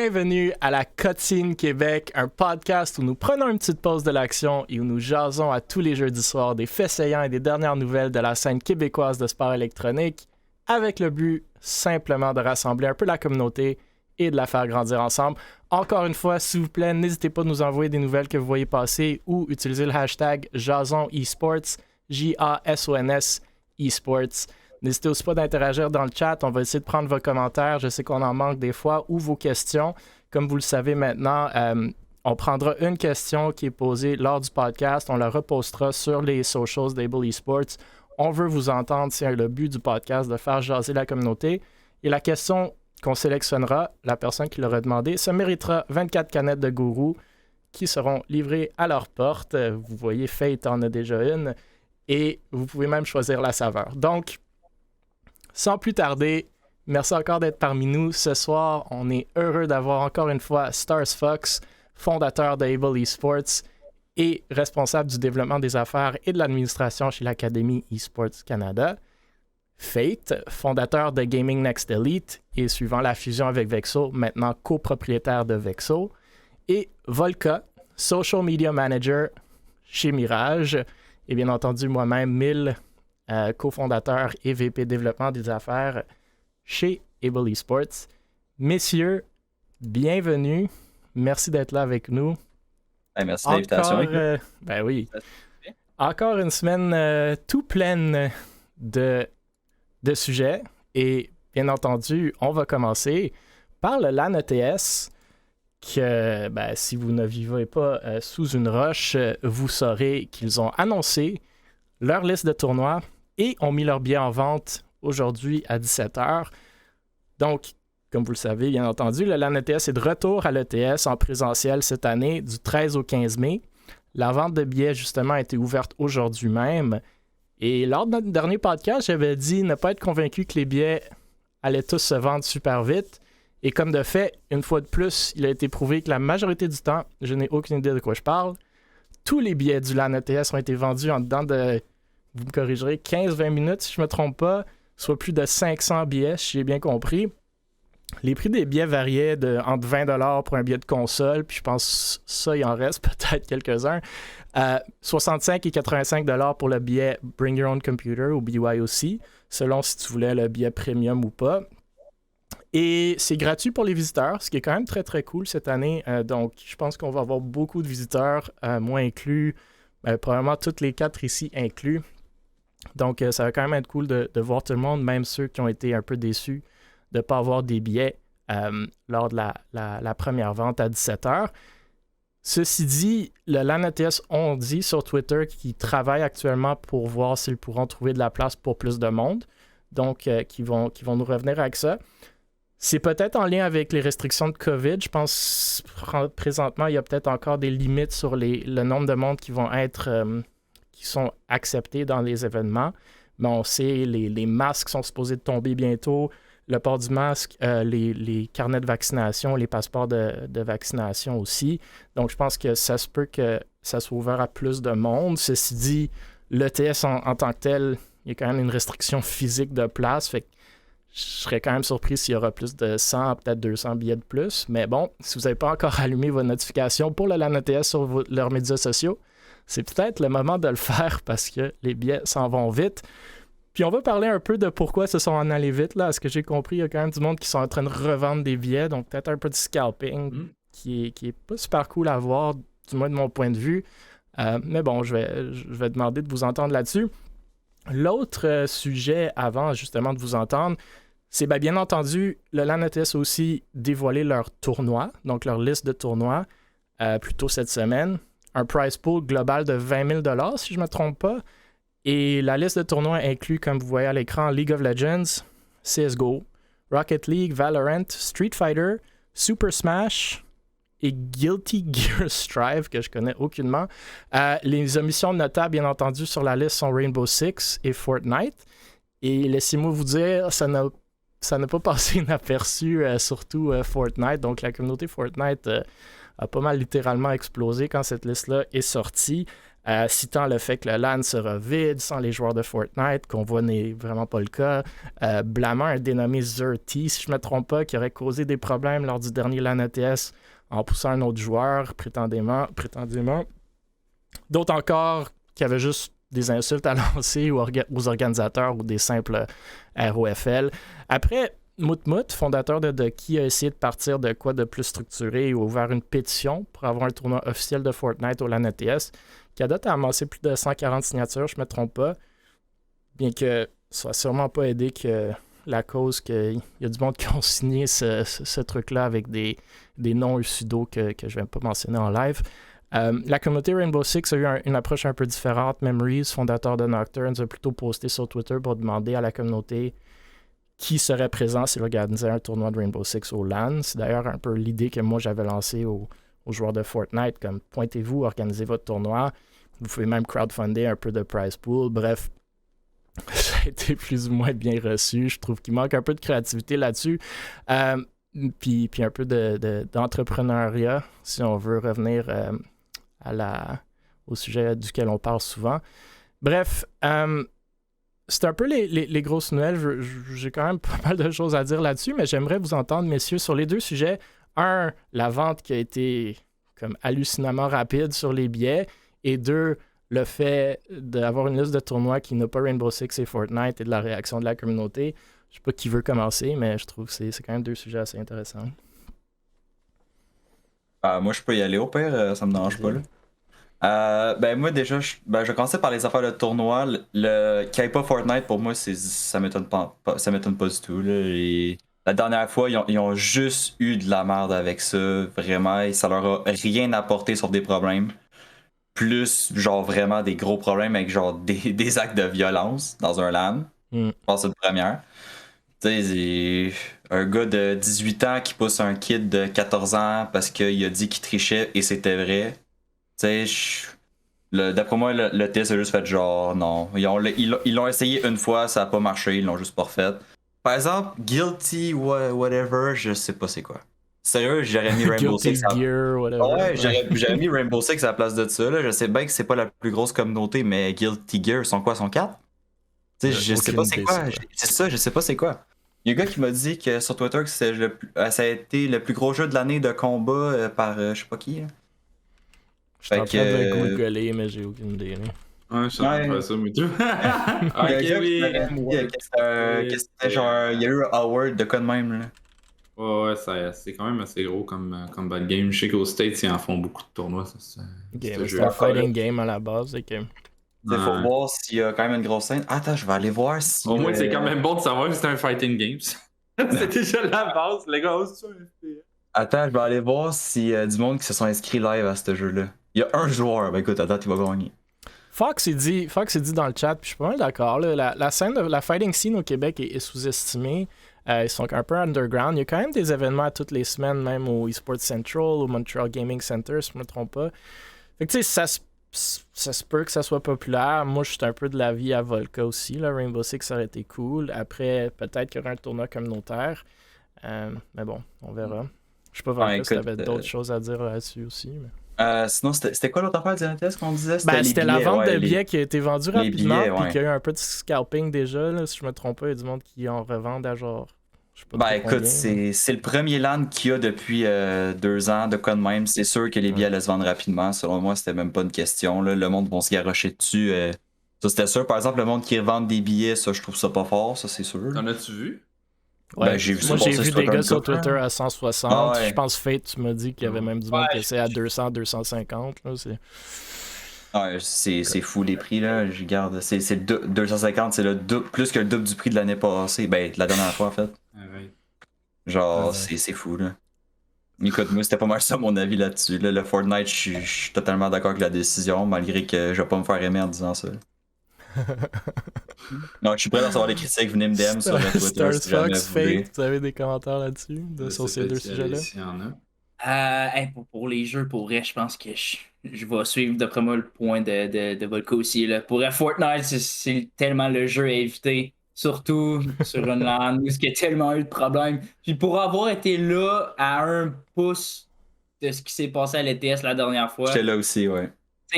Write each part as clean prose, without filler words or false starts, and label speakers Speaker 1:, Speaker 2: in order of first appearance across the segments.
Speaker 1: Bienvenue à la Cotine Québec, un podcast où nous prenons une petite pause de l'action et où nous jasons à tous les jeudis soirs des faits saillants et des dernières nouvelles de la scène québécoise de sport électronique, avec le but simplement de rassembler un peu la communauté et de la faire grandir ensemble. Encore une fois, s'il vous plaît, n'hésitez pas à nous envoyer des nouvelles que vous voyez passer ou utiliser le hashtag Jason Esports, J-A-S-O-N-S Esports. N'hésitez aussi pas d'interagir dans le chat. On va essayer de prendre vos commentaires. Je sais qu'on en manque des fois ou vos questions. Comme vous le savez maintenant, on prendra une question qui est posée lors du podcast. On la repostera sur les socials d'Able Esports. On veut vous entendre. C'est le but du podcast de faire jaser la communauté. Et la question qu'on sélectionnera, la personne qui l'aura demandé, se méritera 24 canettes de gourou qui seront livrées à leur porte. Vous voyez, Fate en a déjà une. Et vous pouvez même choisir la saveur. Donc, sans plus tarder, merci encore d'être parmi nous. Ce soir, on est heureux d'avoir encore une fois Stars Fox, fondateur de Able Esports et responsable du développement des affaires et de l'administration chez l'Académie Esports Canada. Fate, fondateur de Gaming Next Elite et suivant la fusion avec Vexo, maintenant copropriétaire de Vexo. Et Volka, Social Media Manager chez Mirage. Et bien entendu, moi-même, Mille, cofondateur et VP développement des affaires chez Able Esports. Messieurs, bienvenue. Merci d'être là avec nous.
Speaker 2: Merci de l'invitation.
Speaker 1: Ben oui. Encore une semaine tout pleine de sujets. Et bien entendu, on va commencer par le LAN ETS que, si vous ne vivez pas sous une roche, vous saurez qu'ils ont annoncé leur liste de tournois et ont mis leurs billets en vente aujourd'hui à 17h. Donc, comme vous le savez, bien entendu, le LAN ETS est de retour à l'ETS en présentiel cette année du 13 au 15 mai. La vente de billets, justement, a été ouverte aujourd'hui même. Et lors de notre dernier podcast, j'avais dit ne pas être convaincu que les billets allaient tous se vendre super vite. Et comme de fait, une fois de plus, il a été prouvé que la majorité du temps, je n'ai aucune idée de quoi je parle, tous les billets du LAN ETS ont été vendus en dedans de, vous me corrigerez, 15-20 minutes si je ne me trompe pas, soit plus de 500 billets, si j'ai bien compris. Les prix des billets variaient entre 20$ pour un billet de console, puis je pense ça, il en reste peut-être quelques-uns. 65 et 85$ pour le billet Bring Your Own Computer ou BYOC, selon si tu voulais le billet premium ou pas. Et c'est gratuit pour les visiteurs, ce qui est quand même très très cool cette année. Donc je pense qu'on va avoir beaucoup de visiteurs, moi inclus, probablement toutes les 4 ici inclus. Donc ça va quand même être cool de voir tout le monde, même ceux qui ont été un peu déçus de ne pas avoir des billets lors de la première vente à 17h. Ceci dit, le LAN ETS ont dit sur Twitter qu'ils travaillent actuellement pour voir s'ils pourront trouver de la place pour plus de monde. Donc, qui vont nous revenir avec ça. C'est peut-être en lien avec les restrictions de COVID. Je pense présentement, il y a peut-être encore des limites sur le nombre de monde qui vont être qui sont acceptés dans les événements. Mais on sait, les masques sont supposés de tomber bientôt. Le port du masque, les carnets de vaccination, les passeports de vaccination aussi. Donc, je pense que ça se peut que ça soit ouvert à plus de monde. Ceci dit, l'ETS en tant que tel, il y a quand même une restriction physique de place. Fait que je serais quand même surpris s'il y aura plus de 100, peut-être 200 billets de plus. Mais bon, si vous n'avez pas encore allumé vos notifications pour le LAN ETS sur leurs médias sociaux, c'est peut-être le moment de le faire parce que les billets s'en vont vite. Puis on va parler un peu de pourquoi se sont en allés vite. Là. À ce que j'ai compris, il y a quand même du monde qui sont en train de revendre des billets, donc peut-être un peu de scalping qui est pas super cool à voir, du moins de mon point de vue. Mais bon, je vais demander de vous entendre là-dessus. L'autre sujet avant justement de vous entendre, c'est bien entendu, le LAN ETS a aussi dévoilé leur tournoi, donc leur liste de tournois, plus tôt cette semaine. Un prize pool global de 20 000$, si je ne me trompe pas. Et la liste de tournois inclut, comme vous voyez à l'écran, League of Legends, CSGO, Rocket League, Valorant, Street Fighter, Super Smash et Guilty Gear Strive, que je connais aucunement. Les omissions notables, bien entendu, sur la liste sont Rainbow Six et Fortnite. Et laissez-moi vous dire, ça n'a pas passé inaperçu, surtout Fortnite. Donc la communauté Fortnite a pas mal littéralement explosé quand cette liste-là est sortie, citant le fait que le LAN sera vide sans les joueurs de Fortnite, qu'on voit n'est vraiment pas le cas, blâmant un dénommé Zerty, si je ne me trompe pas, qui aurait causé des problèmes lors du dernier LAN ETS en poussant un autre joueur, prétendument. D'autres encore qui avaient juste des insultes à lancer aux organisateurs ou des simples ROFL. Après, Moutmout, fondateur de Ducky, a essayé de partir de quoi de plus structuré et a ouvert une pétition pour avoir un tournoi officiel de Fortnite au LAN ETS, qui a date à amassé plus de 140 signatures, je ne me trompe pas, bien que ça n'a sûrement pas aidé que la cause qu'il y a du monde qui ont signé ce truc-là avec des noms pseudo que je ne vais pas mentionner en live. La communauté Rainbow Six a eu une approche un peu différente. Memories, fondateur de Nocturnes, a plutôt posté sur Twitter pour demander à la communauté qui serait présent s'il organisait un tournoi de Rainbow Six au LAN. C'est d'ailleurs un peu l'idée que moi j'avais lancée aux joueurs de Fortnite, comme pointez-vous, organisez votre tournoi. Vous pouvez même crowdfunder un peu de prize pool. Bref, ça a été plus ou moins bien reçu. Je trouve qu'il manque un peu de créativité là-dessus. Puis un peu d'entrepreneuriat, si on veut revenir au sujet duquel on parle souvent. Bref, c'est un peu les grosses nouvelles. J'ai quand même pas mal de choses à dire là-dessus, mais j'aimerais vous entendre, messieurs, sur les deux sujets. Un, la vente qui a été comme hallucinamment rapide sur les billets. Et deux, le fait d'avoir une liste de tournois qui n'a pas Rainbow Six et Fortnite et de la réaction de la communauté. Je sais pas qui veut commencer, mais je trouve que c'est quand même deux sujets assez intéressants.
Speaker 2: Moi, je peux y aller au pire, ça me dérange pas. Là. Moi, déjà, je vais commencer par les affaires de tournoi. Qu'il n'y ait pas Fortnite, pour moi, ça m'étonne pas du tout. Là. La dernière fois, ils ont juste eu de la merde avec ça, vraiment, et ça leur a rien apporté sur des problèmes. Plus, genre, vraiment des gros problèmes avec, genre, des actes de violence dans un LAN. Je pense que c'est une première. Tu sais, c'est un gars de 18 ans qui pousse un kid de 14 ans parce qu'il a dit qu'il trichait et c'était vrai. Tu sais, d'après moi, le test a juste fait genre, non. Ils l'ont essayé une fois, ça a pas marché, ils l'ont juste pas refait. Par exemple, Guilty, whatever, je sais pas c'est quoi. Sérieux, j'aurais mis Rainbow Six j'aurais mis Rainbow Six à la place de ça. Là. Je sais bien que c'est pas la plus grosse communauté, mais Guilty Gear, sont quoi, sont 4? Tu sais, je sais pas c'est quoi. C'est ça, je sais pas c'est quoi. Il y a un gars qui m'a dit que sur Twitter que ça a été le plus gros jeu de l'année de combat par je sais pas qui. Là.
Speaker 1: Je suis en train de googler, mais j'ai aucune idée. Là.
Speaker 3: Ouais, je suis en train de faire ça, mais tout. Ok, oui.
Speaker 2: C'était genre, il y a eu un award de quoi de même. Là.
Speaker 3: Ouais, c'est quand même assez gros comme bad game. Je sais qu'aux States, ils en font beaucoup de tournois.
Speaker 1: C'est un fighting game à la base.
Speaker 2: Il faut voir s'il y a quand même une grosse scène. Attends, je vais aller voir si.
Speaker 3: Au moins, c'est quand même bon de savoir que c'est un fighting game. C'est déjà la base, les gars.
Speaker 2: Attends, je vais aller voir s'il y a du monde qui se sont inscrits live à ce jeu-là. Il y a un joueur. Ben écoute, attends, il va gagner.
Speaker 1: Fox il dit dans le chat, puis je suis pas mal d'accord. Là, la scène de la fighting scene au Québec est sous-estimée. Ils sont un peu underground. Il y a quand même des événements toutes les semaines, même au eSports Central, au Montreal Gaming Center, si je ne me trompe pas. Fait que tu sais, ça se peut que ça soit populaire. Moi, je suis un peu de l'avis à Volca aussi. Là. Rainbow Six aurait été cool. Après, peut-être qu'il y aurait un tournoi communautaire. Mais bon, on verra. Je sais pas vraiment si tu avais d'autres choses à dire là-dessus aussi. Mais...
Speaker 2: sinon, c'était quoi l'autre affaire du NTS qu'on disait?
Speaker 1: C'était la vente de billets qui a été vendue rapidement, puis qu'il y a eu un peu de scalping déjà. Là, si je me trompe pas, il y a du monde qui en revendent à genre... Je sais pas
Speaker 2: écoute, c'est le premier LAN qu'il y a depuis 2 ans, de quoi de même. C'est sûr que les billets allaient se vendre rapidement. Selon moi, c'était même pas une question. Là. Le monde va se garrocher dessus. Ça, c'était sûr. Par exemple, le monde qui revend des billets, ça, je trouve ça pas fort. Ça, c'est sûr.
Speaker 3: T'en as-tu vu?
Speaker 1: Ouais, j'ai vu des gars sur Twitter à 160. Je pense Fate, tu m'as dit qu'il y avait même du monde qui essayait à 200, 250. Là,
Speaker 2: c'est fou les prix. Là. Je regarde, 250, c'est plus que le double du prix de l'année passée. Ben, de la dernière fois, en fait. Genre, c'est fou. Là. Écoute, moi, c'était pas mal ça mon avis là-dessus. Là. Le Fortnite, je suis totalement d'accord avec la décision, malgré que je vais pas me faire aimer en disant ça. Donc, je suis prêt à recevoir des critiques. Venez me DM sur Twitter. Si
Speaker 1: Fox, Fate, vous avez des commentaires là-dessus sur ces deux sujets-là?
Speaker 4: Pour les jeux, pour vrai, je pense que je vais suivre d'après moi le point de Volca aussi. Là. Pour Fortnite, c'est tellement le jeu à éviter. Surtout sur une LAN où il y a tellement eu de problèmes. Puis pour avoir été là à un pouce de ce qui s'est passé à l'ETS la dernière fois.
Speaker 2: J'étais là aussi, ouais.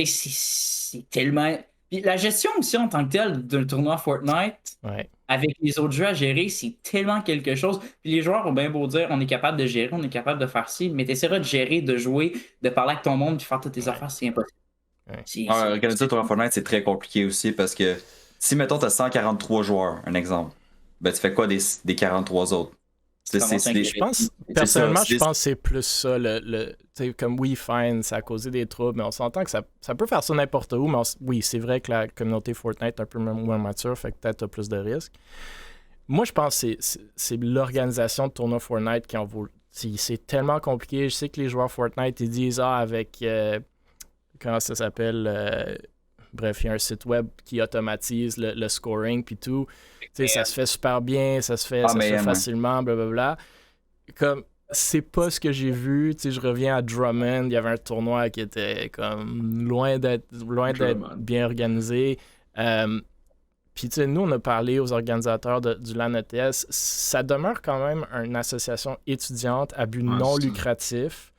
Speaker 4: C'est tellement. Puis la gestion aussi en tant que telle d'un tournoi Fortnite, avec les autres jeux à gérer, c'est tellement quelque chose. Puis les joueurs ont bien beau dire on est capable de gérer, on est capable de faire ci, mais t'essaieras de gérer, de jouer, de parler avec ton monde, puis faire toutes tes affaires, c'est impossible.
Speaker 2: Organiser un tournoi Fortnite, c'est très compliqué aussi parce que si, mettons, t'as 143 joueurs, un exemple, ben tu fais quoi des 43 autres?
Speaker 1: Je pense, personnellement, je pense que c'est plus ça. Comme oui, fine, ça a causé des troubles, mais on s'entend que ça peut faire ça n'importe où. Mais oui, c'est vrai que la communauté Fortnite est un peu moins mature, fait que peut-être t'as plus de risques. Moi, je pense que c'est l'organisation de tournoi Fortnite qui en vaut. C'est tellement compliqué. Je sais que les joueurs Fortnite, ils disent avec. Comment ça s'appelle bref, il y a un site web qui automatise le scoring puis tout. Ça se fait super bien, ça se fait facilement, blablabla. Comme, c'est pas ce que j'ai vu. Je reviens à Drummond, il y avait un tournoi qui était comme loin d'être bien organisé. Puis, nous, on a parlé aux organisateurs du LAN ETS. Ça demeure quand même une association étudiante à but non lucratif.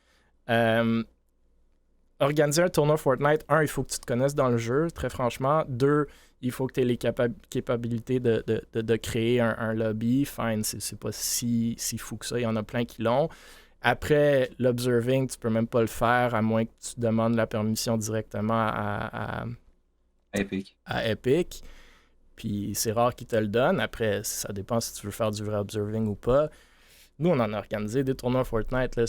Speaker 1: Organiser un tournoi Fortnite, il faut que tu te connaisses dans le jeu, très franchement. 2, il faut que tu aies les capacités de créer un lobby. Fine, c'est pas si fou que ça. Il y en a plein qui l'ont. Après, l'observing, tu peux même pas le faire à moins que tu demandes la permission directement à Epic. Puis c'est rare qu'ils te le donnent. Après, ça dépend si tu veux faire du vrai observing ou pas. Nous, on en a organisé des tournois Fortnite, là,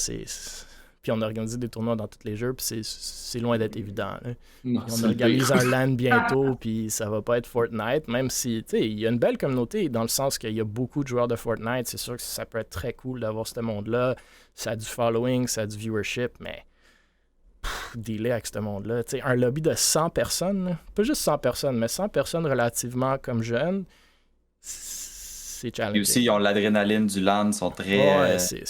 Speaker 1: puis on a organisé des tournois dans tous les jeux, puis c'est loin d'être évident.
Speaker 3: Non,
Speaker 1: on organise un LAN bientôt, puis ça va pas être Fortnite, même si, il y a une belle communauté, dans le sens qu'il y a beaucoup de joueurs de Fortnite. C'est sûr que ça peut être très cool d'avoir ce monde-là. Ça a du following, ça a du viewership, mais dealer avec ce monde-là. Un lobby de 100 personnes, là, pas juste 100 personnes, mais 100 personnes relativement comme jeunes, c'est challenging.
Speaker 2: Et aussi, ils ont l'adrénaline du LAN, sont très.
Speaker 1: C'est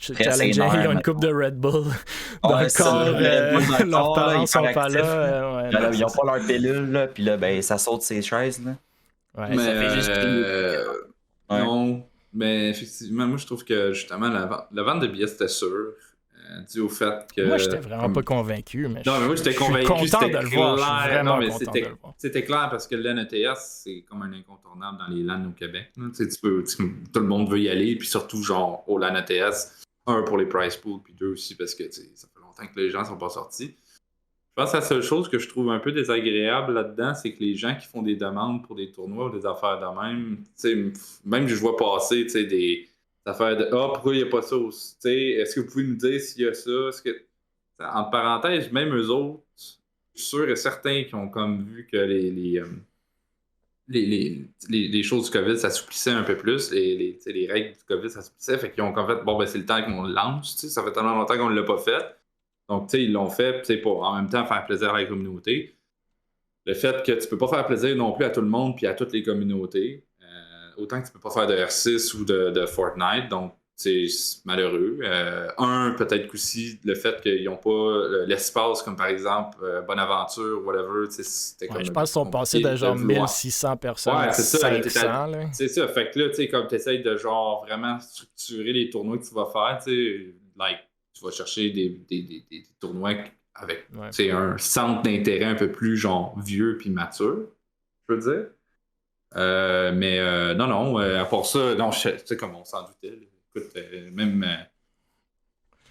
Speaker 1: challenging. Ils ont une coupe de Red Bull dans le corps. Leurs parents sont pas là.
Speaker 2: Ils n'ont pas leur pilule, là, puis là, ben, ça saute ses chaises. Là.
Speaker 3: Ouais, mais, ça fait juste. Non, mais effectivement, moi, je trouve que justement, la vente de billets, c'était sûr. Dû au fait que.
Speaker 1: Moi, j'étais vraiment pas convaincu. Mais
Speaker 3: non, mais moi, j'étais convaincu.
Speaker 1: Content de le voir. Je suis vraiment content de le voir.
Speaker 3: C'était clair parce que le LAN ETS, c'est comme un incontournable dans les LAN au Québec. Tout le monde veut y aller, puis surtout, genre, au LAN ETS, 1 pour les prize pools, puis 2 aussi parce que ça fait longtemps que les gens sont pas sortis. Je pense que la seule chose que je trouve un peu désagréable là-dedans, c'est que les gens qui font des demandes pour des tournois ou des affaires de même que je vois passer, des affaires de pourquoi il n'y a pas ça aussi? Est-ce que vous pouvez nous dire s'il y a ça? Entre parenthèses, même eux autres, je suis sûr et certain qui ont comme vu que les choses du COVID s'assouplissaient un peu plus, les règles du COVID s'assouplissaient, fait qu'ils ont comme fait, bon, ben c'est le temps qu'on le lance, ça fait tellement longtemps qu'on ne l'a pas fait. Donc, ils l'ont fait pour en même temps faire plaisir à la communauté. Le fait que tu peux pas faire plaisir non plus à tout le monde puis à toutes les communautés. Autant que tu peux pas faire de R6 ou de Fortnite, donc c'est malheureux. Peut-être qu'aussi le fait qu'ils n'ont pas l'espace, comme par exemple Bonaventure, whatever, c'était comme.
Speaker 1: Je pense qu'ils sont passés de genre 1600 personnes à 500.
Speaker 3: C'est ça, fait que là, comme tu essaies de genre vraiment structurer les tournois que tu vas faire, tu vas chercher des tournois avec un centre d'intérêt un peu plus genre vieux puis mature, je veux dire. Mais non, à part ça, non, tu sais comme on s'en doutait. Là. Écoute, même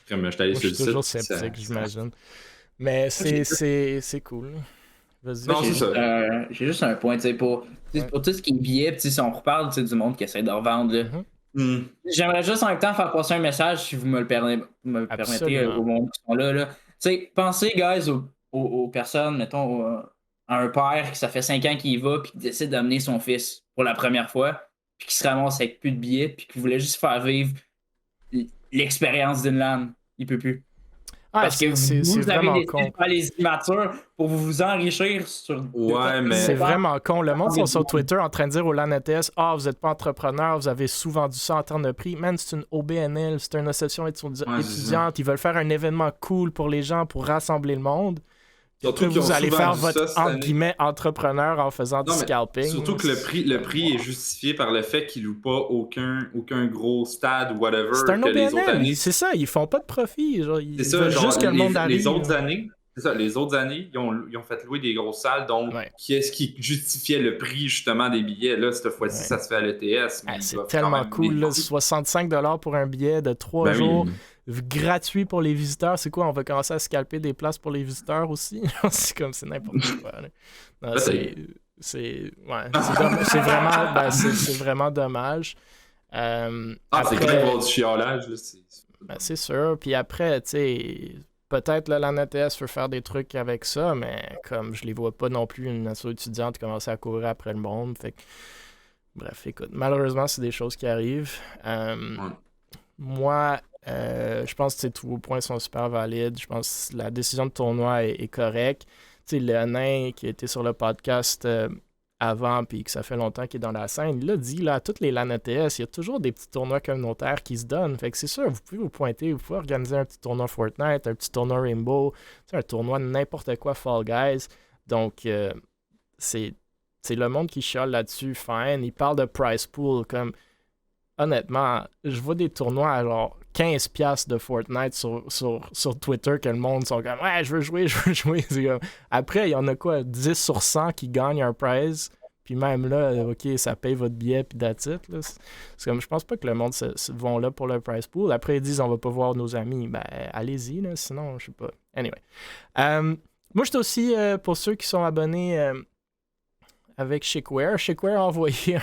Speaker 3: comme je t'allais sur le site.
Speaker 1: Je suis toujours sceptique, j'imagine. Mais c'est cool. Vas-y.
Speaker 3: Non, c'est ça.
Speaker 4: J'ai juste un point, pour tout ce qui est billets, si on reparle du monde qui essaie de revendre, là, j'aimerais juste en même temps faire passer un message, si vous me le permettez, au monde qui sont là. Pensez, guys, aux personnes, mettons, à un père qui ça fait 5 ans qu'il y va puis qui décide d'amener son fils pour la première fois puis qui se ramasse avec plus de billets puis qui voulait juste faire vivre l'expérience d'une LAN. Il peut plus. Parce que vous avez décidé de faire les immatures pour vous enrichir sur...
Speaker 3: mais...
Speaker 1: C'est vraiment con. Le monde sont sur Twitter en train de dire au LAN ETS « vous n'êtes pas entrepreneur, vous avez sous-vendu ça en termes de prix. » Man, c'est une OBNL, c'est une association étudiante. Ils veulent faire un événement cool pour les gens, pour rassembler le monde. Vous allez faire votre entre guillemets entrepreneur en faisant du scalping.
Speaker 3: Surtout que le prix est justifié par le fait qu'ils louent pas aucun gros stade ou whatever.
Speaker 1: C'est un no-brainer. C'est ça, ils font pas de profit. Ils veulent juste que le monde arrive.
Speaker 3: Les autres années, ils ont fait louer des grosses salles, donc qui est-ce qui justifiait le prix justement des billets? Là, cette fois-ci, ça se fait à l'ETS.
Speaker 1: C'est tellement cool, là, 65$ pour un billet de 3 jours. Gratuit pour les visiteurs. C'est quoi? On va commencer à scalper des places pour les visiteurs aussi? c'est n'importe quoi. Non, c'est vraiment dommage.
Speaker 3: C'est vrai pour du chiolage.
Speaker 1: C'est sûr. Puis après, tu sais, peut-être la NTS veut faire des trucs avec ça, mais comme je les vois pas non plus une asso étudiante commencer à courir après le monde. Fait que... Bref, écoute, malheureusement, c'est des choses qui arrivent. Moi, je pense que tous vos points sont super valides. Je pense que la décision de tournoi est correcte. Tu sais, le nain qui était sur le podcast avant, puis que ça fait longtemps qu'il est dans la scène, il l'a dit, là, à toutes les LAN ETS, il y a toujours des petits tournois communautaires qui se donnent. Fait que c'est sûr, vous pouvez vous pointer, vous pouvez organiser un petit tournoi Fortnite, un petit tournoi Rainbow, un tournoi de n'importe quoi Fall Guys. Donc, c'est le monde qui chiale là-dessus, fine. Il parle de prize pool, comme... Honnêtement, je vois des tournois à genre 15$ de Fortnite sur Twitter que le monde sont comme « Ouais, je veux jouer. » Après, il y en a quoi? 10 sur 100 qui gagnent un prize. Puis même là, OK, ça paye votre billet puis that's it. Là. C'est comme, je pense pas que le monde vont là pour le prize pool. Après, ils disent « On va pas voir nos amis. » Ben, allez-y, là, sinon, je sais pas. Anyway. Moi, j'étais aussi, pour ceux qui sont abonnés... avec Shakewear. Shakewear a envoyé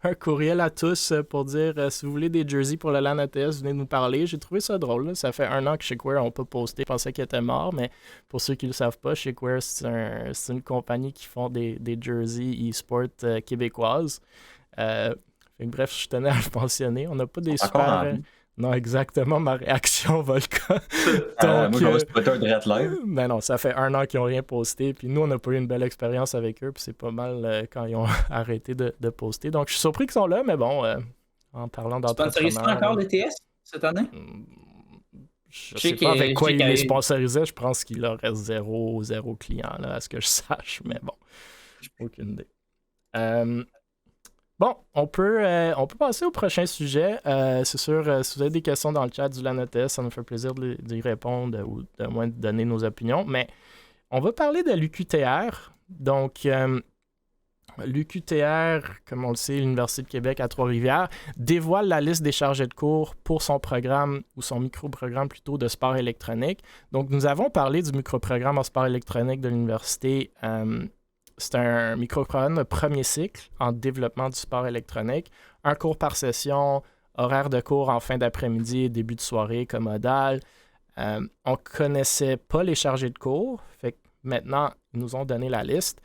Speaker 1: un courriel à tous pour dire si vous voulez des jerseys pour le LAN ATS, venez nous parler. J'ai trouvé ça drôle. Là. Ça fait 1 an que Shakewear n'a pas posté. Je pensais qu'il était mort, mais pour ceux qui ne le savent pas, Shakewear, c'est une compagnie qui font des jerseys e-sport québécoises. Bref, je tenais à le mentionner. On n'a pas des super... Non, exactement, ma réaction, Volca.
Speaker 2: Donc, moi, j'aurais pas un direct live.
Speaker 1: Ben non, ça fait 1 an qu'ils n'ont rien posté. Puis nous, on n'a pas eu une belle expérience avec eux. Puis c'est pas mal quand ils ont arrêté de poster. Donc, je suis surpris qu'ils sont là, mais bon, en parlant d'entrepreneurs...
Speaker 4: Sponsorise encore l'ETS cette année?
Speaker 1: Je sais pas avec quoi ils les sponsorisaient. Je pense qu'il leur reste zéro client, là, à ce que je sache. Mais bon, j'ai aucune idée. Bon, on peut passer au prochain sujet. C'est sûr, si vous avez des questions dans le chat du LAN ETS, ça nous fait plaisir d'y répondre ou de moins de donner nos opinions. Mais on va parler de l'UQTR. Donc, l'UQTR, comme on le sait, l'Université de Québec à Trois-Rivières, dévoile la liste des chargés de cours pour son programme, ou son micro-programme plutôt, de sport électronique. Donc, nous avons parlé du micro-programme en sport électronique de l'université. C'est un micro-programme de premier cycle en développement du sport électronique. 1 cours par session, horaire de cours en fin d'après-midi et début de soirée commodal. On ne connaissait pas les chargés de cours. Fait que maintenant, ils nous ont donné la liste.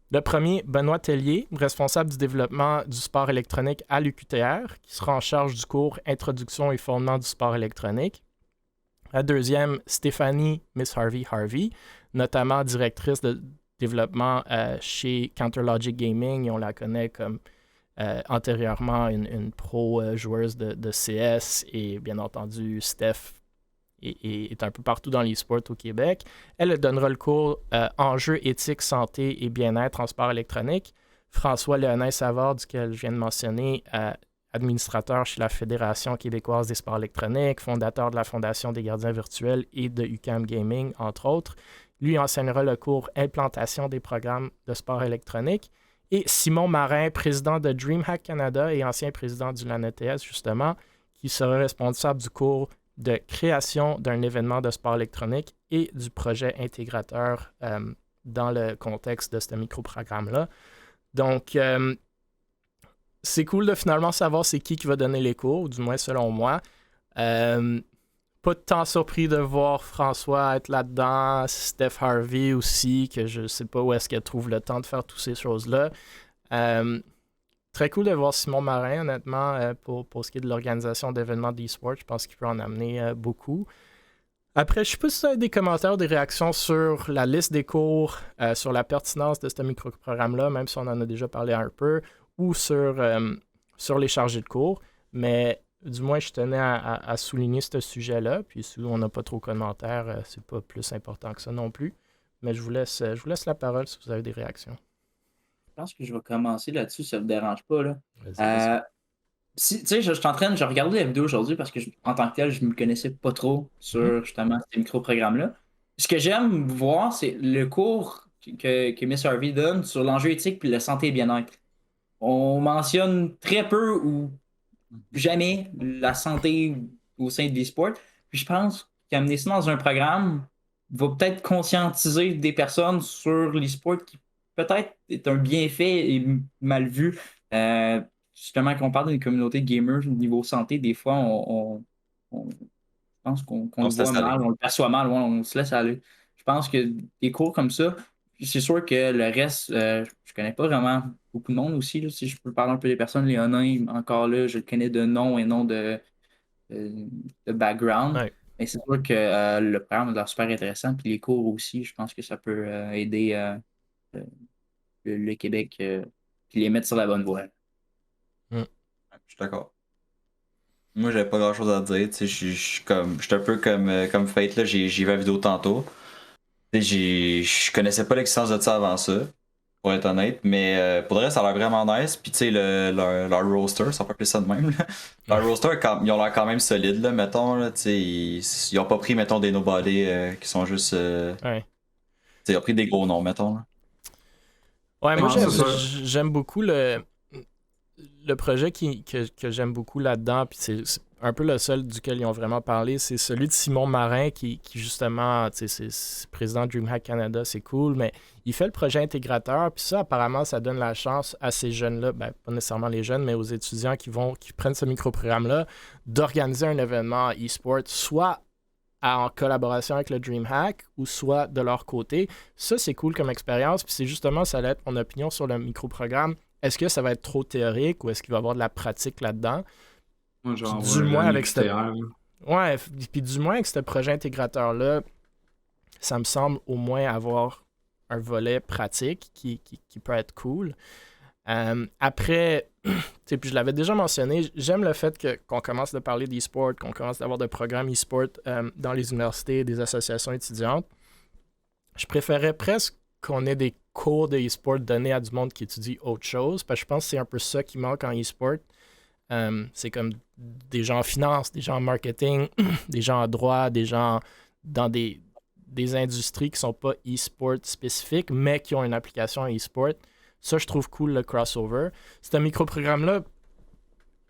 Speaker 1: Le premier, Benoît Tellier, responsable du développement du sport électronique à l'UQTR, qui sera en charge du cours Introduction et fondements du sport électronique. La deuxième, Stéphanie Miss Harvey, notamment directrice de développement chez Counterlogic Gaming. On la connaît comme antérieurement une pro joueuse de CS et bien entendu Steph est un peu partout dans l'e-sport au Québec. Elle donnera le cours Enjeux, éthique, santé et bien-être en sport électronique. François Léonin Savard, duquel je viens de mentionner, administrateur chez la Fédération québécoise des sports électroniques, fondateur de la Fondation des gardiens virtuels et de UQAM Gaming, entre autres. Lui enseignera le cours Implantation des programmes de sport électronique. Et Simon Marin, président de DreamHack Canada et ancien président du LAN ETS, justement, qui sera responsable du cours de création d'un événement de sport électronique et du projet intégrateur dans le contexte de ce micro-programme-là. Donc, c'est cool de finalement savoir c'est qui va donner les cours, ou du moins selon moi. Pas tant surpris de voir François être là-dedans, Steph Harvey aussi, que je sais pas où est-ce qu'elle trouve le temps de faire toutes ces choses-là. Très cool de voir Simon Marin, honnêtement, pour ce qui est de l'organisation d'événements d'e-sport. Je pense qu'il peut en amener beaucoup. Après, je sais pas si vous avez des commentaires, des réactions sur la liste des cours, sur la pertinence de ce micro-programme-là, même si on en a déjà parlé un peu, ou sur les chargés de cours. Mais du moins, je tenais à souligner ce sujet-là. Puis si on n'a pas trop de commentaires, c'est pas plus important que ça non plus. Mais je vous laisse la parole si vous avez des réactions.
Speaker 4: Je pense que je vais commencer là-dessus, ça ne me dérange pas. Là.
Speaker 1: Vas-y.
Speaker 4: Tu sais, je regardais la vidéo aujourd'hui parce que en tant que tel, je ne me connaissais pas trop sur justement ces micro-programmes-là. Ce que j'aime voir, c'est le cours que Miss Harvey donne sur l'enjeu éthique et la santé et bien-être. On mentionne très peu ou jamais la santé au sein de l'e-sport. Puis je pense qu'amener ça dans un programme va peut-être conscientiser des personnes sur l'e-sport qui peut-être est un bienfait et mal vu. Justement, quand on parle d'une communauté de gamers au niveau santé, des fois, je pense qu'on le voit mal, on le perçoit mal, ouais, on se laisse aller. Je pense que des cours comme ça, c'est sûr que le reste, je connais pas vraiment beaucoup de monde aussi. Là, si je peux parler un peu des personnes, Léonin, encore là, je le connais de nom et non de background.
Speaker 1: Ouais.
Speaker 4: Mais c'est sûr que le programme a l'air super intéressant. Puis les cours aussi, je pense que ça peut aider le Québec puis les mettre sur la bonne voie.
Speaker 2: Je suis d'accord. Moi, j'avais pas grand chose à dire. Je suis un peu comme Fate, là. J'ai vu la vidéo tantôt. Je connaissais pas l'existence de ça avant ça, pour être honnête. Mais pour le reste, ça a l'air vraiment nice. Puis, tu sais, leur roster, ça peut appeler ça de même. Là. Leur roster, ils ont l'air quand même solides, là, mettons. Là, ils ont pas pris, mettons, des nobody qui sont juste.
Speaker 1: Ouais.
Speaker 2: Ils ont pris des gros noms, mettons. Là.
Speaker 1: Ouais, moi, j'aime beaucoup le projet que j'aime beaucoup là-dedans, puis c'est un peu le seul duquel ils ont vraiment parlé, c'est celui de Simon Marin qui justement, c'est président de DreamHack Canada, c'est cool, mais il fait le projet intégrateur, puis ça, apparemment, ça donne la chance à ces jeunes-là, ben, pas nécessairement les jeunes, mais aux étudiants qui prennent ce micro-programme-là, d'organiser un événement e-sport, soit en collaboration avec le DreamHack ou soit de leur côté. Ça, c'est cool comme expérience, puis c'est justement, ça va être mon opinion sur le micro-programme. Est-ce que ça va être trop théorique ou est-ce qu'il va y avoir de la pratique là-dedans?
Speaker 3: Moi, genre,
Speaker 1: du moins avec ouais, puis du moins avec ce projet intégrateur-là, ça me semble au moins avoir un volet pratique qui peut être cool. Après, puis je l'avais déjà mentionné, j'aime le fait qu'on commence à parler d'e-sport, qu'on commence à avoir des programmes e-sport dans les universités et des associations étudiantes. Je préférais presque qu'on ait des cours de e-sport donnés à du monde qui étudie autre chose, parce que je pense que c'est un peu ça qui manque en e-sport. C'est comme des gens en finance, des gens en marketing, des gens en droit, des gens dans des industries qui ne sont pas e-sport spécifiques, mais qui ont une application e-sport. Ça, je trouve cool, le crossover. C'est un micro-programme-là,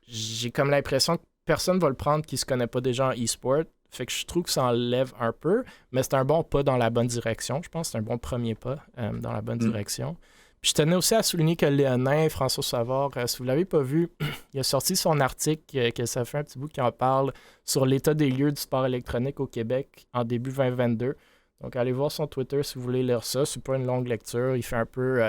Speaker 1: j'ai comme l'impression que personne ne va le prendre qui ne se connaît pas déjà en e-sport. Fait que je trouve que ça enlève un peu, mais c'est un bon pas dans la bonne direction. Je pense que c'est un bon premier pas dans la bonne direction. Puis je tenais aussi à souligner que Léonin, François Savard, si vous ne l'avez pas vu, il a sorti son article, que ça fait un petit bout qui en parle, sur l'état des lieux du sport électronique au Québec en début 2022. Donc allez voir son Twitter si vous voulez lire ça. C'est pas une longue lecture. Il fait un peu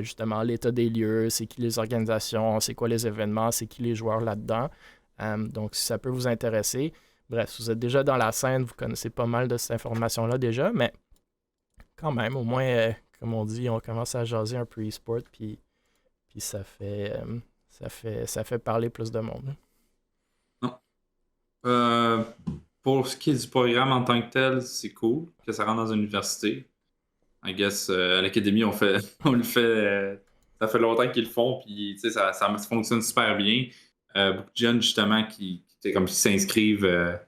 Speaker 1: justement l'état des lieux, c'est qui les organisations, c'est quoi les événements, c'est qui les joueurs là-dedans. Donc si ça peut vous intéresser. Bref, si vous êtes déjà dans la scène, vous connaissez pas mal de cette information-là déjà, mais quand même, au moins, comme on dit, on commence à jaser un peu e-sport, puis ça fait parler plus de monde.
Speaker 3: Non. Pour ce qui est du programme en tant que tel, c'est cool que ça rentre dans une université. I guess, à l'académie, on le fait, ça fait longtemps qu'ils le font, puis ça fonctionne super bien. Beaucoup de jeunes, justement, qui s'inscrivent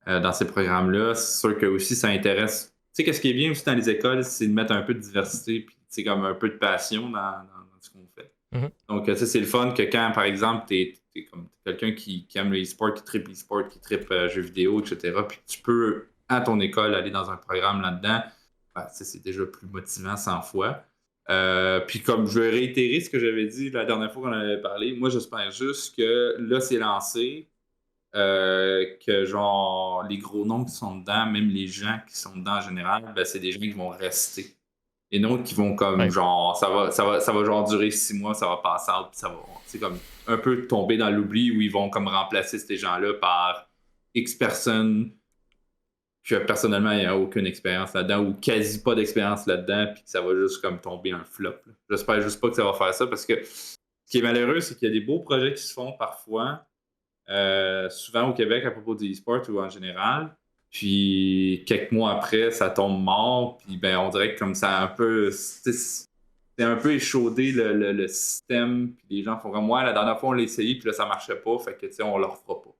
Speaker 3: dans ces programmes-là. C'est sûr que aussi, ça intéresse. Tu sais, qu'est-ce qui est bien aussi dans les écoles, c'est de mettre un peu de diversité, puis comme un peu de passion dans ce qu'on fait.
Speaker 1: Mm-hmm.
Speaker 3: Donc, ça, c'est le fun que quand, par exemple, t'es comme quelqu'un qui aime le e-sport, qui tripe e-sport, qui tripe jeux vidéo, etc., puis tu peux, à ton école, aller dans un programme là-dedans, c'est déjà plus motivant 100 fois. Puis comme je vais réitérer ce que j'avais dit la dernière fois qu'on en avait parlé, moi, j'espère juste que là, c'est lancé, que genre les gros noms qui sont dedans, même les gens qui sont dedans en général, c'est des gens qui vont rester. Et non qui vont comme genre ça va genre durer 6 mois, ça va passer out, puis ça va comme un peu tomber dans l'oubli où ils vont comme remplacer ces gens-là par X personnes que personnellement il n'y a aucune expérience là-dedans ou quasi pas d'expérience là-dedans, puis que ça va juste comme tomber un flop. Là. J'espère juste pas que ça va faire ça parce que ce qui est malheureux, c'est qu'il y a des beaux projets qui se font parfois. Souvent au Québec à propos du e-sport ou en général. Puis quelques mois après, ça tombe mort. Puis ben, on dirait que comme ça un peu. C'est un peu échaudé le système. Puis les gens font comme moi, la dernière fois on l'a essayé, puis là ça marchait pas. Fait que tu sais, on leur fera pas.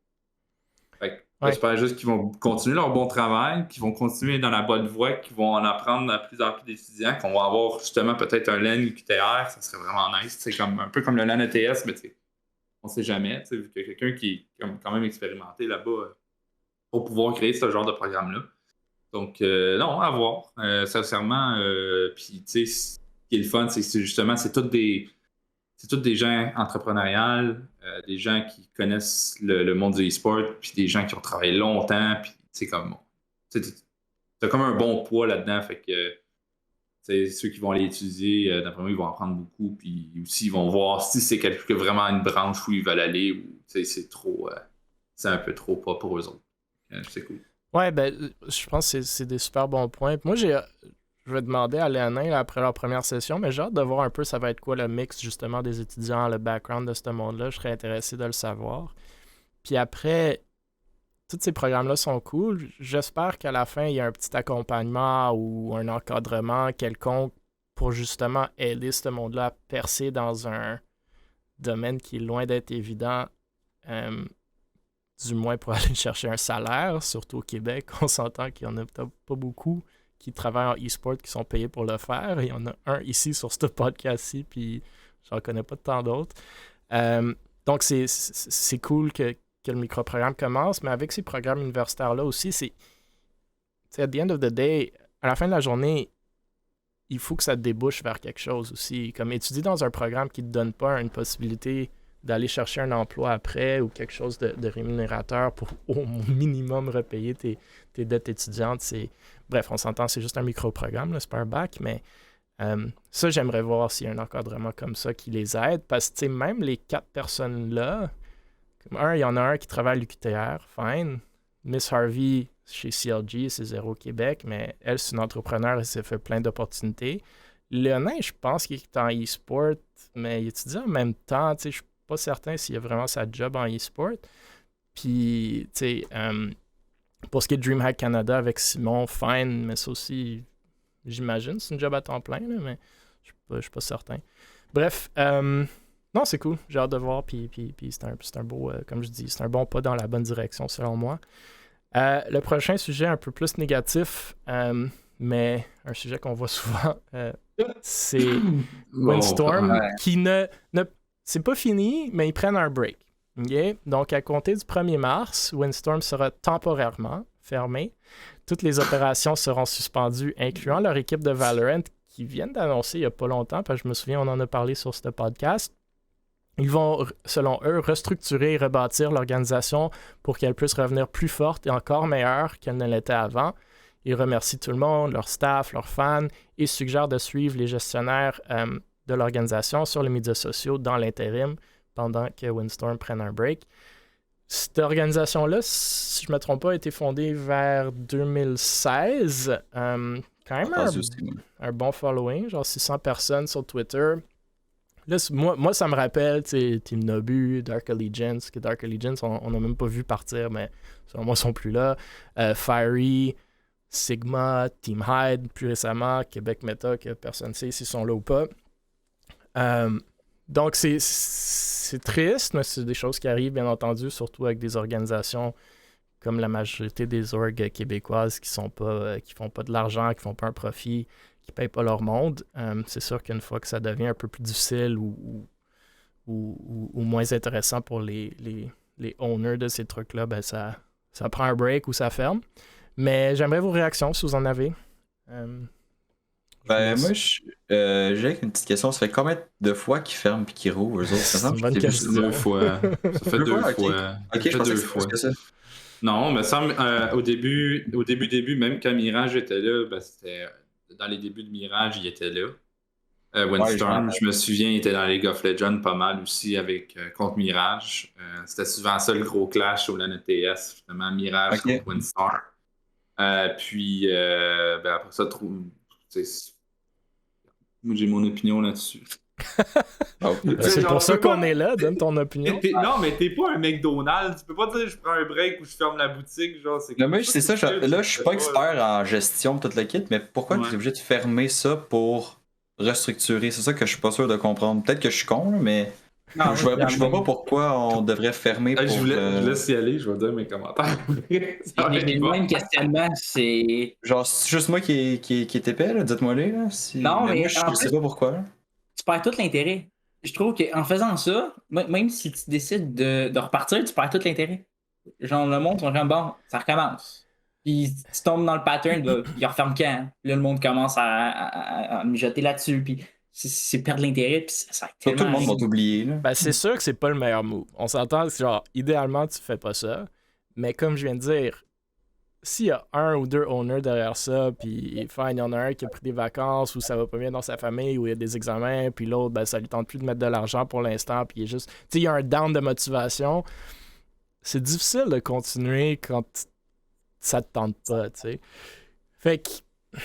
Speaker 3: Fait que j'espère juste qu'ils vont continuer leur bon travail, qu'ils vont continuer dans la bonne voie, qu'ils vont en apprendre à plus en plus d'étudiants, qu'on va avoir justement peut-être un LAN UQTR, ça serait vraiment nice. C'est comme un peu comme le LAN ETS, mais tu sais, on sait jamais. Vu qu'il y a quelqu'un qui est quand même expérimenté là-bas pour pouvoir créer ce genre de programme-là. Donc, non, à voir. Sincèrement, puis, tu sais, ce qui est le fun, c'est que justement, c'est tous des gens entrepreneuriales, des gens qui connaissent le monde du e-sport, puis des gens qui ont travaillé longtemps, puis c'est comme, t'as comme un bon poids là-dedans, fait que ceux qui vont aller étudier, d'après moi, ils vont apprendre beaucoup, puis aussi, ils vont voir si c'est vraiment une branche où ils veulent aller, ou c'est trop, c'est un peu trop pas pour eux autres. C'est cool.
Speaker 1: Ouais, ben, je pense que c'est des super bons points. Moi, je vais demander à Léonin après leur première session, mais j'ai hâte de voir un peu ça va être quoi le mix justement des étudiants, le background de ce monde-là. Je serais intéressé de le savoir. Puis après, tous ces programmes-là sont cool. J'espère qu'à la fin, il y a un petit accompagnement ou un encadrement quelconque pour justement aider ce monde-là à percer dans un domaine qui est loin d'être évident. Du moins pour aller chercher un salaire, surtout au Québec. On s'entend qu'il n'y en a peut-être pas beaucoup qui travaillent en e-sport qui sont payés pour le faire. Il y en a un ici sur ce podcast-ci, puis j'en connais pas tant d'autres. Donc, c'est cool que le micro-programme commence, mais avec ces programmes universitaires-là aussi, c'est at the end of the day, à la fin de la journée, il faut que ça débouche vers quelque chose aussi. Comme étudier dans un programme qui ne te donne pas une possibilité d'aller chercher un emploi après ou quelque chose de rémunérateur pour au minimum repayer tes dettes étudiantes. Bref, on s'entend, c'est juste un micro-programme, c'est pas un bac, mais ça, j'aimerais voir s'il y a un encadrement comme ça qui les aide, parce que même les 4 personnes-là, il y en a un qui travaille à l'UQTR, fine. Miss Harvey, chez CLG, c'est Zéro Québec, mais elle, c'est une entrepreneur et s'est fait plein d'opportunités. Léonin, je pense qu'il est en e-sport, mais il étudie en même temps, je suis pas certain s'il y a vraiment sa job en e-sport. Puis, tu sais, pour ce qui est de DreamHack Canada avec Simon, fine, mais ça aussi, j'imagine, c'est une job à temps plein, là, mais je suis pas certain. Bref, non, c'est cool, j'ai hâte de voir, puis c'est un beau, comme je dis, c'est un bon pas dans la bonne direction, selon moi. Le prochain sujet, un peu plus négatif, mais un sujet qu'on voit souvent, c'est Windstorm, qui c'est pas fini, mais ils prennent un break. Okay? Donc, à compter du 1er mars, Windstorm sera temporairement fermé. Toutes les opérations seront suspendues, incluant leur équipe de Valorant, qui viennent d'annoncer il n'y a pas longtemps, parce que je me souviens, on en a parlé sur ce podcast. Ils vont, selon eux, restructurer et rebâtir l'organisation pour qu'elle puisse revenir plus forte et encore meilleure qu'elle ne l'était avant. Ils remercient tout le monde, leur staff, leurs fans, et suggèrent de suivre les gestionnaires de l'organisation sur les médias sociaux dans l'intérim pendant que Windstorm prenne un break. Cette organisation-là, si je ne me trompe pas, a été fondée vers 2016. Quand même un bon following, genre 600 personnes sur Twitter. Là, moi, ça me rappelle Team Nobu, Dark Allegiance, que Dark Allegiance, on n'a même pas vu partir, mais selon moi, ils sont plus là. Fiery, Sigma, Team Hyde, plus récemment, Québec Meta, que personne ne sait s'ils sont là ou pas. Donc, c'est triste, mais c'est des choses qui arrivent, bien entendu, surtout avec des organisations comme la majorité des orgs québécoises qui font pas de l'argent, qui font pas un profit, qui ne payent pas leur monde. C'est sûr qu'une fois que ça devient un peu plus difficile ou moins intéressant pour les owners de ces trucs-là, ben ça prend un break ou ça ferme. Mais j'aimerais vos réactions si vous en avez.
Speaker 2: Moi, j'ai une petite question. Ça fait combien de fois qu'ils ferment et qu'ils rouvrent, eux autres?
Speaker 1: C'est une bonne question.
Speaker 3: 2 fois. Ça fait 2 fois.
Speaker 2: Ok, je pensais que c'était plus que ça.
Speaker 3: Non, mais ça, au début, même quand Mirage était là, ben, c'était dans les débuts de Mirage, il était là. Windstorm, je me souviens, il était dans League of Legends pas mal aussi avec contre Mirage. C'était souvent ça le gros clash au LAN ETS, justement, Mirage contre Windstorm. Puis après ça, moi j'ai mon opinion là-dessus.
Speaker 1: C'est pour ça qu'on est là, donne ton opinion.
Speaker 3: Non, mais t'es pas un McDonald's. Tu peux pas dire je prends un break ou je ferme la boutique. Genre,
Speaker 2: c'est ça. Là, je suis pas expert en gestion de tout le kit, mais pourquoi tu es obligé de fermer ça pour restructurer? C'est ça que je suis pas sûr de comprendre. Peut-être que je suis con, mais non, je vois pas pourquoi on devrait fermer pour...
Speaker 3: Je laisse y aller, je vais dire mes commentaires.
Speaker 4: Les mêmes questionnements, c'est...
Speaker 2: Genre, c'est juste moi qui est épais, là? Dites-moi-les, là.
Speaker 4: Non, mais
Speaker 2: je sais pas pourquoi, là.
Speaker 4: Tu perds tout l'intérêt. Je trouve qu'en faisant ça, même si tu décides de repartir, tu perds tout l'intérêt. Genre, le monde, on dit bon, ça recommence. Puis tu tombes dans le pattern, là, il referme quand? Là, le monde commence à mijoter là-dessus, puis c'est perdre l'intérêt, puis ça
Speaker 2: tout le monde va t'oublier.
Speaker 1: Ben, c'est sûr que c'est pas le meilleur move. On s'entend que, genre, idéalement, tu fais pas ça. Mais comme je viens de dire, s'il y a un ou deux owners derrière ça, puis fine, il y en a un qui a pris des vacances ou ça va pas bien dans sa famille ou il y a des examens, puis l'autre, ben, ça lui tente plus de mettre de l'argent pour l'instant, puis il est juste... Tu sais, il y a un down de motivation. C'est difficile de continuer quand ça te tente pas, tu sais. Fait que...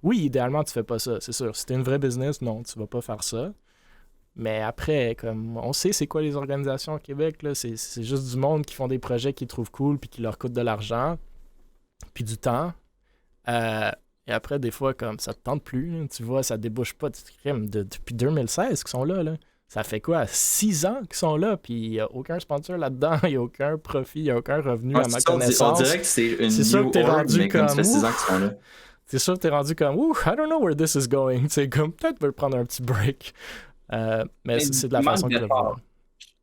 Speaker 1: Oui, idéalement, tu fais pas ça, c'est sûr. Si t'es une vraie business, non, tu vas pas faire ça. Mais après, comme on sait c'est quoi les organisations au Québec, là, c'est juste du monde qui font des projets qu'ils trouvent cool puis qui leur coûtent de l'argent puis du temps. Et après, des fois, comme ça te tente plus, là, tu vois, ça débouche pas de crime depuis 2016 qu'ils sont là. Ça fait quoi? 6 ans qu'ils sont là, puis il n'y a aucun sponsor là-dedans, il n'y a aucun profit, il n'y a aucun revenu à ma connaissance.
Speaker 2: On dirait que c'est une
Speaker 1: sûr que t'es rendu
Speaker 2: mais comme ça fait 6 ans qu'ils sont là.
Speaker 1: C'est sûr que t'es rendu comme, I don't know where this is going. C'est comme, peut-être je vais prendre un petit break. Mais c'est de la façon que je le vois.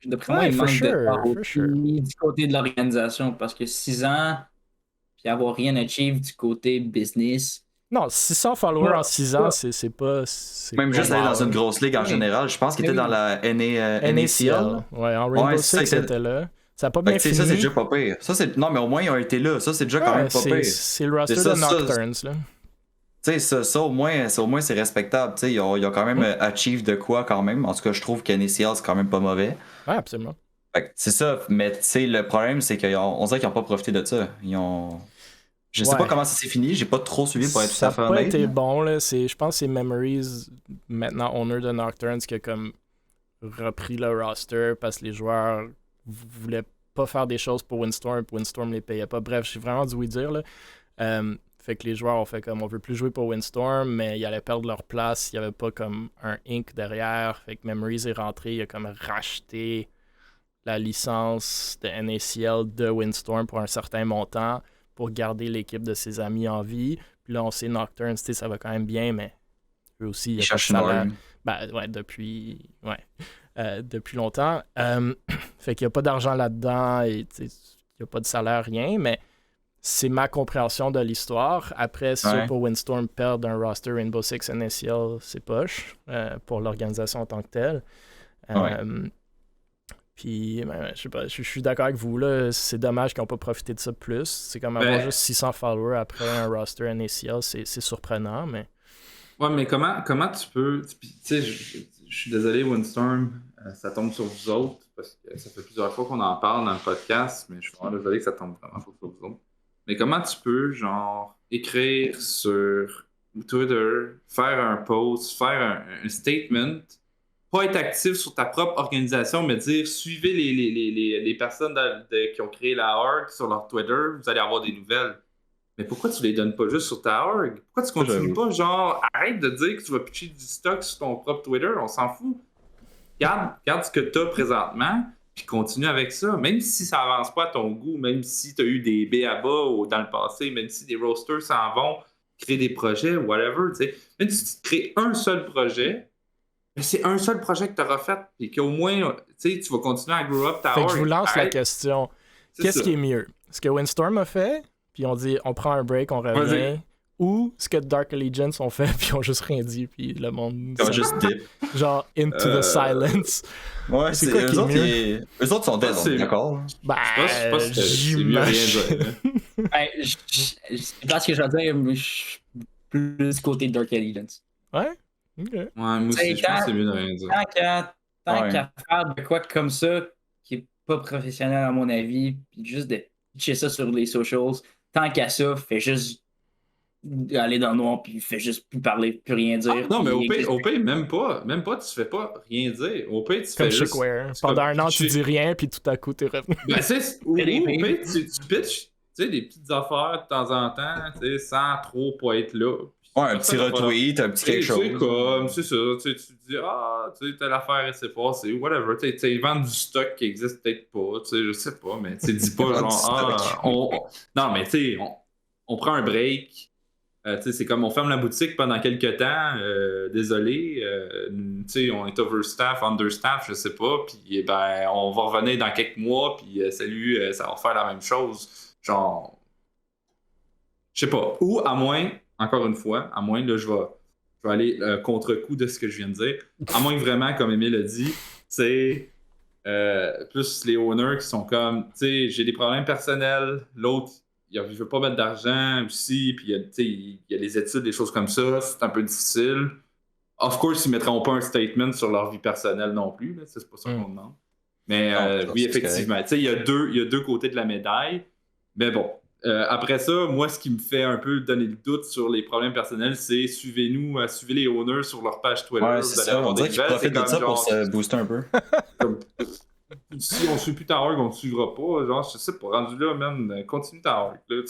Speaker 4: D'après moi, il manque de du côté de l'organisation, parce que 6 ans, puis avoir rien achieve du côté business.
Speaker 1: Non, 600 followers en 6 ans, c'est pas...
Speaker 2: Même juste aller dans une grosse ligue en général. Je pense qu'il était dans la NACL.
Speaker 1: Ouais, en Rainbow Six, c'était là. Ça n'a pas bien fini.
Speaker 2: Ça, c'est déjà pas pire. Non, mais au moins, ils ont été là. Ça, c'est déjà quand même pas pire.
Speaker 1: C'est le roster de Nocturnes, là.
Speaker 2: Tu sais, ça, au moins, c'est respectable. Tu sais, ils ont quand même achieve de quoi, quand même. En tout cas, je trouve que NACL, c'est quand même pas mauvais.
Speaker 1: Ouais, absolument.
Speaker 2: C'est ça. Mais tu sais, le problème, c'est qu'on dirait qu'ils n'ont pas profité de ça. Je sais pas comment ça s'est fini, j'ai pas trop suivi pour être tout à fait honnête.
Speaker 1: Ça n'a pas été bon, là. Je pense que c'est Memories, maintenant owner de Nocturnes, qui a comme repris le roster parce que les joueurs voulaient pas faire des choses pour Windstorm, puis Windstorm les payait pas. Bref, j'ai vraiment dû oui dire, là. Fait que les joueurs ont fait comme on veut plus jouer pour Windstorm, mais ils allaient perdre leur place, il y avait pas comme un Inc derrière. Fait que Memories est rentré, il a comme racheté la licence de NACL de Windstorm pour un certain montant pour garder l'équipe de ses amis en vie. Puis là, on sait Nocturnes, ça va quand même bien, mais eux aussi, il y a pas de salaire. Ben, ouais, depuis longtemps. Fait qu'il n'y a pas d'argent là-dedans, et il n'y a pas de salaire, rien, mais c'est ma compréhension de l'histoire. Après, ceux pour Windstorm perdent un roster Rainbow Six NACL, c'est poche pour l'organisation en tant que telle. Puis, je sais pas, je suis d'accord avec vous, là, c'est dommage qu'ils n'ont pas profité de ça plus. C'est comme avoir juste 600 followers après un roster NACL, c'est surprenant, mais...
Speaker 3: Ouais, mais comment tu peux... Tu sais, je suis désolé, Windstorm, ça tombe sur vous autres, parce que ça fait plusieurs fois qu'on en parle dans le podcast, mais je suis vraiment désolé que ça tombe vraiment sur vous autres. Mais comment tu peux, genre, écrire sur Twitter, faire un post, faire un statement, pas être actif sur ta propre organisation, mais dire suivez les personnes qui ont créé la org sur leur Twitter, vous allez avoir des nouvelles. Mais pourquoi tu les donnes pas juste sur ta org? Pourquoi tu continues pas, genre, arrête de dire que tu vas pitcher du stock sur ton propre Twitter, on s'en fout. Garde ce que tu as présentement, puis continue avec ça. Même si ça avance pas à ton goût, même si tu as eu des B.A.B.A. dans le passé, même si des roasters s'en vont créer des projets, whatever, tu sais. Même si tu crées un seul projet, mais c'est un seul projet que tu auras fait, et qu'au moins, tu sais, tu vas continuer à grow up ta org.
Speaker 1: Je vous lance la question. Qu'est-ce qui est mieux? Ce que Windstorm a fait, puis on dit on prend un break, on revient, ou ce que Dark Allegiance ont fait, puis ils ont juste rien dit, puis le monde...
Speaker 2: juste dip.
Speaker 1: Genre, into the silence.
Speaker 2: Ouais, c'est quoi qui est mieux? Eux autres sont dead, d'accord?
Speaker 1: Ben,
Speaker 3: j'imagine.
Speaker 4: C'est pas ce que je veux dire, mais je suis plus du côté de Dark Allegiance.
Speaker 1: Ouais? Ok.
Speaker 3: Ouais, moi aussi, je pense que c'est mieux de rien dire.
Speaker 4: Tant qu'à faire de quoi comme ça, qui est pas professionnel à mon avis, puis juste de pitcher ça sur les socials, tant qu'à ça, fais juste aller dans le noir puis il fait juste plus parler, plus rien dire.
Speaker 3: Non, mais au pire, même pas, tu fais pas rien dire. Au pire, tu fais juste...
Speaker 1: Pendant un an, tu dis rien, puis tout à coup, t'es revenu.
Speaker 3: Ben, au pire, tu pitches, des petites affaires de temps en temps, sans trop pas être là.
Speaker 2: Ouais, un petit retweet, un petit quelque chose.
Speaker 3: C'est ça, tu dis, telle affaire, c'est passé, whatever. Ils vendent du stock qui existe peut-être pas, je sais pas, mais dis pas genre, non, mais on prend un break. C'est comme on ferme la boutique pendant quelques temps, désolé, on est overstaff, understaff, je sais pas, puis ben, on va revenir dans quelques mois, puis salut, ça va refaire la même chose. Genre, je sais pas. Ou à moins, encore une fois, à moins, là, je vais aller contre-coup de ce que je viens de dire, à moins que vraiment, comme Émile a dit, c'est plus les owners qui sont comme, j'ai des problèmes personnels, l'autre, il veut pas mettre d'argent aussi, puis il y a les études, des choses comme ça, c'est un peu difficile. Of course, ils mettront pas un statement sur leur vie personnelle non plus, là, c'est pas ça qu'on demande. Mais oui, effectivement, il y a deux côtés de la médaille, mais bon. Après ça, moi, ce qui me fait un peu donner le doute sur les problèmes personnels, c'est suivez les owners sur leur page Twitter.
Speaker 2: Ouais, c'est ça, on dirait qu'ils profitent de ça pour se booster un peu.
Speaker 3: Si on suit plus ta org, on ne suivra pas. Genre, je sais pas, rendu là, même, continue ta org. Je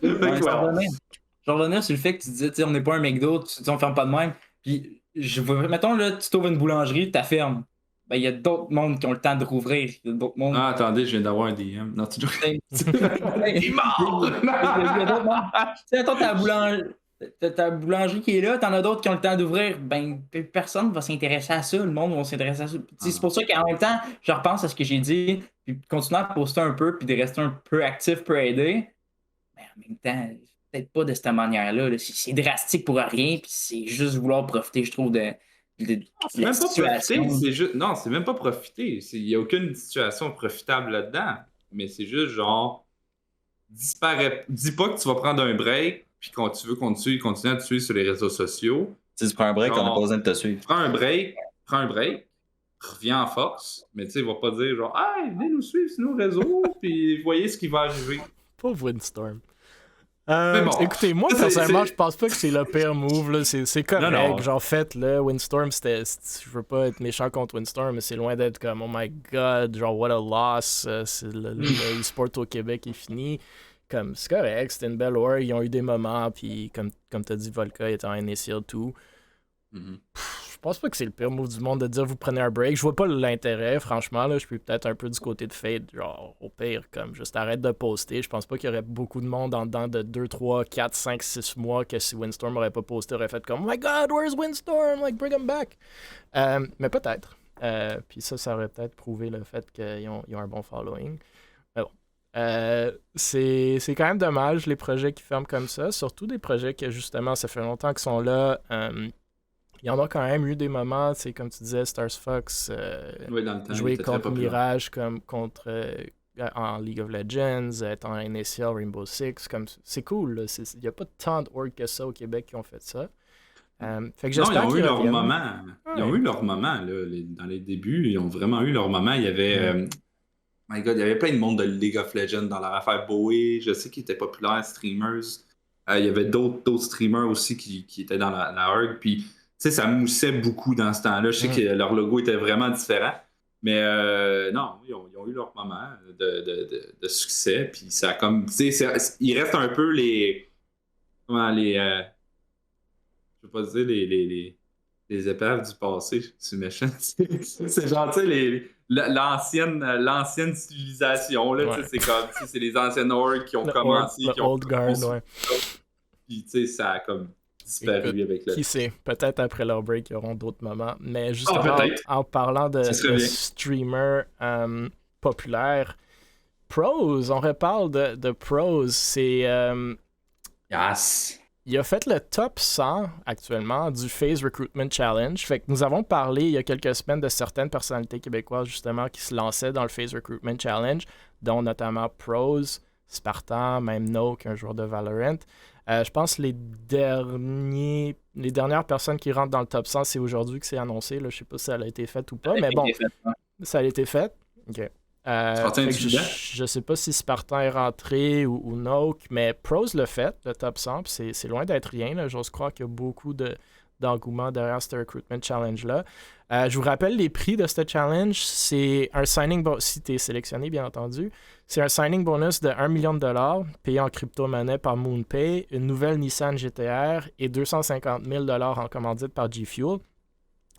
Speaker 4: vais revenir sur le fait que tu disais, on n'est pas un McDo, on ferme pas de même. Puis, mettons, là, tu t'ouvres une boulangerie, tu fermes. Ben, il y a d'autres mondes qui ont le temps de rouvrir. Il y a d'autres mondes.
Speaker 3: Ah, attendez, je viens d'avoir un DM. Non, tu il est mort!
Speaker 4: Attends, ta boulangerie qui est là, t'en as d'autres qui ont le temps d'ouvrir. Ben, personne va s'intéresser à ça. Le monde va s'intéresser à ça. C'est pour ça qu'en même temps, je repense à ce que j'ai dit, puis continuer à poster un peu, puis de rester un peu actif pour aider. Mais en même temps, peut-être pas de cette manière-là. C'est drastique pour rien, puis c'est juste vouloir profiter, je trouve, de
Speaker 3: c'est même pas profiter, c'est juste... Non, c'est même pas profiter. Il n'y a aucune situation profitable là-dedans. Mais c'est juste genre... Dis pas que tu vas prendre un break, puis quand tu veux continuer à te suivre sur les réseaux sociaux.
Speaker 2: Si tu prends un break, on n'a pas besoin de te suivre.
Speaker 3: Prends un break, reviens en force. Mais tu sais, il va pas dire genre, hey, venez nous suivre sur nos réseaux, puis voyez ce qui va arriver.
Speaker 1: Pauvre Windstorm. Bon, écoutez, moi, personnellement, je pense pas que c'est le pire move. Là. C'est correct. Non. Genre, faites-le. Windstorm, je veux pas être méchant contre Windstorm, mais c'est loin d'être comme, oh my god, genre, what a loss. C'est le e-sport au Québec est fini. Comme, c'est correct, c'était une belle org. Ils ont eu des moments, puis comme t'as dit, Volca était en NACL, tout. Je pense pas que c'est le pire move du monde de dire vous prenez un break. Je vois pas l'intérêt, franchement. Là, je suis peut-être un peu du côté de Fade. Genre, au pire, comme juste arrête de poster. Je pense pas qu'il y aurait beaucoup de monde en dedans de 2, 3, 4, 5, 6 mois que si Windstorm aurait pas posté, aurait fait comme oh my god, where's Windstorm? Like, bring him back. Mais peut-être. Puis ça aurait peut-être prouvé le fait qu'ils ont un bon following. Mais bon. C'est quand même dommage les projets qui ferment comme ça. Surtout des projets que justement, ça fait longtemps qu'ils sont là. Il y en a quand même eu des moments, c'est comme tu disais, Stars Fox jouer contre Mirage comme contre en League of Legends, être en NACL, Rainbow Six, comme c'est cool. Il n'y a pas tant d'orgs que ça au Québec qui ont fait ça. Fait que j'espère
Speaker 3: ils ont eu leur moment. Ils ont eu leur moment là, dans les débuts. Ils ont vraiment eu leur moment. Il y avait my God, il y avait plein de monde de League of Legends dans leur affaire Bowie. Je sais qu'ils étaient populaires, streamers. Il y avait d'autres streamers aussi qui étaient dans la org. Puis ça moussait beaucoup dans ce temps-là. Je sais que leur logo était vraiment différent. Mais non, ils ont eu leur moment de succès. Puis ça a comme. Il reste un peu les. Comment les. Je veux pas dire les épaves du passé. C'est méchant. C'est genre, tu sais, l'ancienne civilisation. Là, c'est comme. C'est les anciennes orgs qui ont commencé.
Speaker 1: Le old guard, ouais.
Speaker 3: Puis, tu sais, ça a comme. Disparu avec
Speaker 1: qui sait, peut-être après leur break, ils auront d'autres moments. Mais justement, en parlant de streamers populaires, Pros, on reparle de Pros, c'est...
Speaker 3: Yes!
Speaker 1: Il a fait le top 100 actuellement du FaZe Recruitment Challenge. Fait que nous avons parlé il y a quelques semaines de certaines personnalités québécoises justement qui se lançaient dans le FaZe Recruitment Challenge, dont notamment Pros, Spartan, même Noke, un joueur de Valorant. Je pense que les dernières personnes qui rentrent dans le top 100, c'est aujourd'hui que c'est annoncé. Là. Je sais pas si ça a été fait ou pas, mais bon, ça a été fait. OK. Je sais pas si Spartan est rentré ou Noak, mais Pros le fait, le top 100, c'est loin d'être rien. Là. J'ose croire qu'il y a beaucoup d'engouement derrière ce Recruitment Challenge-là. Je vous rappelle les prix de ce challenge. C'est un signing bonus, si tu es sélectionné, bien entendu. C'est un signing bonus de 1 million de dollars payé en crypto-monnaie par MoonPay, une nouvelle Nissan GT-R et 250 000 dollars en commandite par G Fuel.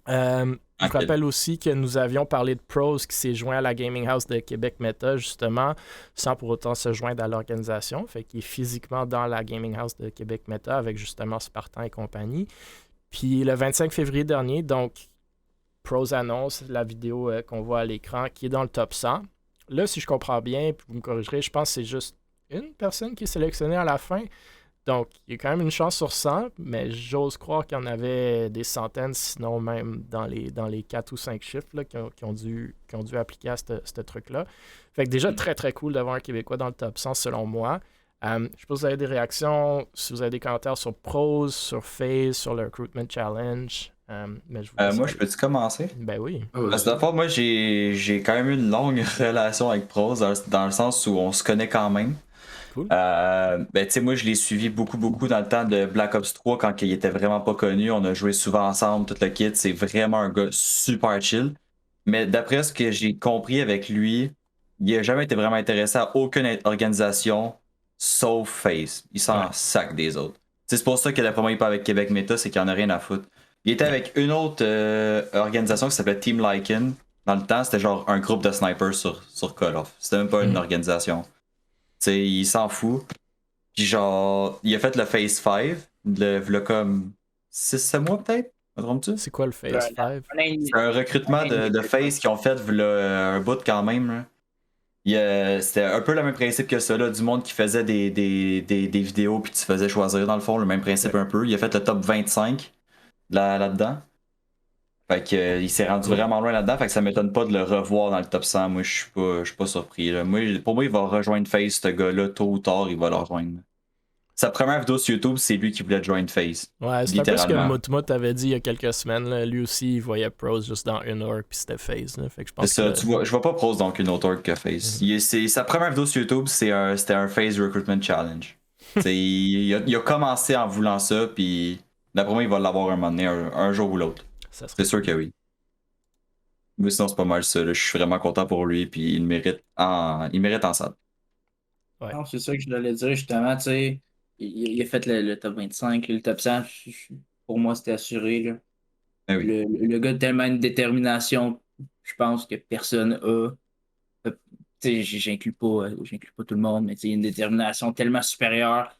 Speaker 1: Je vous rappelle aussi que nous avions parlé de Pros qui s'est joint à la Gaming House de Québec Meta, justement, sans pour autant se joindre à l'organisation. Fait qu'il est physiquement dans la Gaming House de Québec Meta avec justement Spartan et compagnie. Puis le 25 février dernier, donc, Pros annonce la vidéo qu'on voit à l'écran qui est dans le top 100. Là, si je comprends bien, puis vous me corrigerez, je pense que c'est juste une personne qui est sélectionnée à la fin. Donc, il y a quand même une chance sur 100, mais j'ose croire qu'il y en avait des centaines, sinon même dans les 4 ou 5 chiffres là, qui ont dû appliquer à ce truc-là. Fait que déjà, très très cool d'avoir un Québécois dans le top 100 selon moi. Je sais pas si vous avez des réactions, si vous avez des commentaires sur Pros, sur FaZe, sur le Recruitment Challenge. Mais
Speaker 2: moi, je peux-tu commencer?
Speaker 1: Ben oui.
Speaker 2: Parce que d'abord, moi, j'ai quand même eu une longue relation avec Pros, dans le sens où on se connaît quand même.
Speaker 1: Cool.
Speaker 2: Ben, tu sais, moi, je l'ai suivi beaucoup dans le temps de Black Ops 3 quand il était vraiment pas connu. On a joué souvent ensemble, tout le kit. C'est vraiment un gars super chill. Mais d'après ce que j'ai compris avec lui, il a jamais été vraiment intéressé à aucune organisation sauf FaZe. Il s'en sac des autres. T'sais, c'est pour ça que d'après moi, il est pas avec Québec Meta, c'est qu'il en a rien à foutre. Il était avec une autre organisation qui s'appelait Team Lycan. Dans le temps, c'était genre un groupe de snipers sur Call of. C'était même pas une organisation. T'sais, il s'en fout. Puis genre, il a fait le Phase 5, le comme 6-7 mois peut-être? Me trompes-tu?
Speaker 1: C'est quoi le Phase 5?
Speaker 2: C'est un recrutement de Phase qu'ils ont fait un bout quand même. C'était un peu le même principe que ça, là, du monde qui faisait des vidéos puis tu faisais choisir dans le fond, le même principe un peu. Il a fait le top 25 là-dedans. Fait que, il s'est rendu vraiment loin là-dedans, fait que ça m'étonne pas de le revoir dans le top 100. Moi, je suis pas surpris. Là. Pour moi, il va rejoindre FaZe, ce gars-là, tôt ou tard, il va le rejoindre. Sa première vidéo sur YouTube, c'est lui qui voulait joindre FaZe.
Speaker 1: Ouais, c'est un peu ce que Moutmout avait dit il y a quelques semaines. Là. Lui aussi, il voyait Pros juste dans une org, puis c'était FaZe. Là. Fait que je pense
Speaker 2: c'est ça, tu vois, je vois pas Pros dans une autre org que FaZe. Sa première vidéo sur YouTube, c'était un FaZe Recruitment Challenge. il a commencé en voulant ça, puis d'après moi, il va l'avoir un moment donné, un jour ou l'autre. C'est sûr que oui. Mais sinon, c'est pas mal ça. Là. Je suis vraiment content pour lui, puis il mérite en salle.
Speaker 4: Ouais. Non, c'est ça que je voulais dire, justement, tu sais. Il a fait le top 25, le top 100. Pour moi, c'était assuré. Là.
Speaker 2: Ah oui.
Speaker 4: Le gars a tellement une détermination, je pense, que personne a. J'inclus pas tout le monde, mais il y a une détermination tellement supérieure.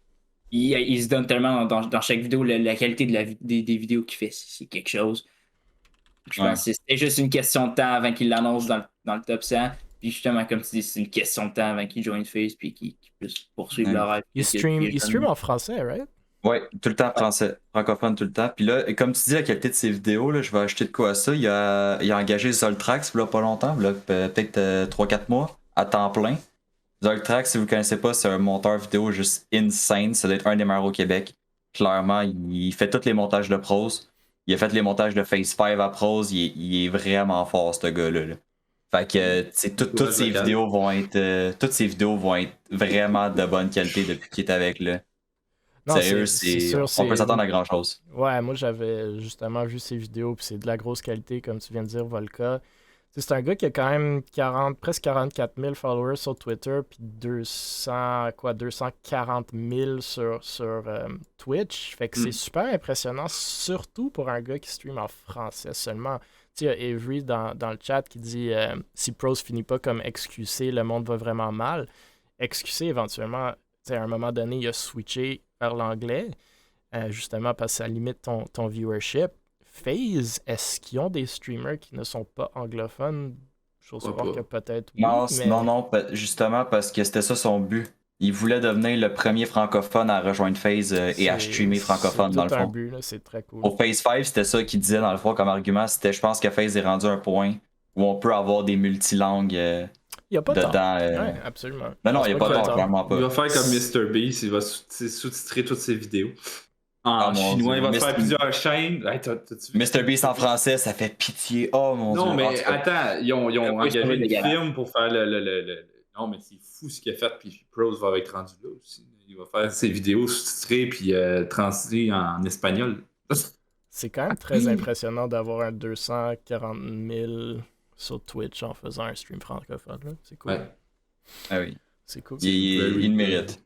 Speaker 4: Il se donne tellement dans chaque vidéo. La qualité des vidéos qu'il fait, c'est quelque chose. Je pense que c'était juste une question de temps avant qu'il l'annonce dans le top 100. Puis justement, comme tu dis, c'est une question de temps avant qu'il joigne FaZe puis qu'il puisse poursuivre le rêve.
Speaker 1: Il stream en français, right?
Speaker 2: Ouais, tout le temps français, francophone tout le temps. Puis là, comme tu dis, la qualité de ses vidéos, là, je vais acheter de quoi à ça. Il a engagé Zoltrax, là, pas longtemps, là, peut-être 3-4 mois, à temps plein. Zoltrax, si vous ne connaissez pas, c'est un monteur vidéo juste insane. Ça doit être un des meilleurs au Québec. Clairement, il fait tous les montages de Pros. Il a fait les montages de Phase 5 à Pros. Il est vraiment fort, ce gars-là. Là. Fait que toutes ses vidéos vont être vraiment de bonne qualité depuis qu'il est avec là. Non, sérieux, on peut s'attendre à grand chose.
Speaker 1: Ouais, moi j'avais justement vu ses vidéos, puis c'est de la grosse qualité, comme tu viens de dire, Volca. C'est un gars qui a quand même presque 44 000 followers sur Twitter, puis 240 000 sur Twitch. Fait que c'est super impressionnant, surtout pour un gars qui stream en français seulement. Tu sais, il y a Avery dans le chat qui dit si Pros finit pas comme XQC, le monde va vraiment mal. XQC, éventuellement, à un moment donné, il a switché vers l'anglais, justement parce que ça limite ton viewership. FaZe, est-ce qu'ils ont des streamers qui ne sont pas anglophones? J'ose croire que peut-être oui,
Speaker 2: non, justement parce que c'était ça son but. Il voulait devenir le premier francophone à rejoindre FaZe et à streamer francophone dans le fond.
Speaker 1: But, là, c'est très cool.
Speaker 2: Au Phase 5, c'était ça qu'il disait dans le fond comme argument. C'était, je pense que FaZe est rendu à un point où on peut avoir des multilangues
Speaker 1: il n'y a pas
Speaker 2: dedans.
Speaker 1: Ouais, absolument.
Speaker 2: Non, il n'y a pas de temps, clairement pas.
Speaker 3: Il va faire comme MrBeast, il va sous-titrer toutes ses vidéos. En chinois, il va te
Speaker 2: Mr.
Speaker 3: faire plusieurs chaînes. Hey,
Speaker 2: Mr. Beast en français, ça fait pitié. Oh mon Dieu.
Speaker 3: Non, mais attends, ils ont engagé
Speaker 4: trouvé
Speaker 3: des
Speaker 4: dégueulasse.
Speaker 3: films pour faire le. Non, mais c'est fou ce qu'il a fait, puis Pros va être rendu là aussi. Il va faire ses vidéos sous-titrées puis transcrites en espagnol.
Speaker 1: C'est quand même très impressionnant d'avoir un 240 000 sur Twitch en faisant un stream francophone. Là. C'est cool.
Speaker 3: Ouais.
Speaker 2: Ah oui.
Speaker 1: C'est cool.
Speaker 2: Il le mérite.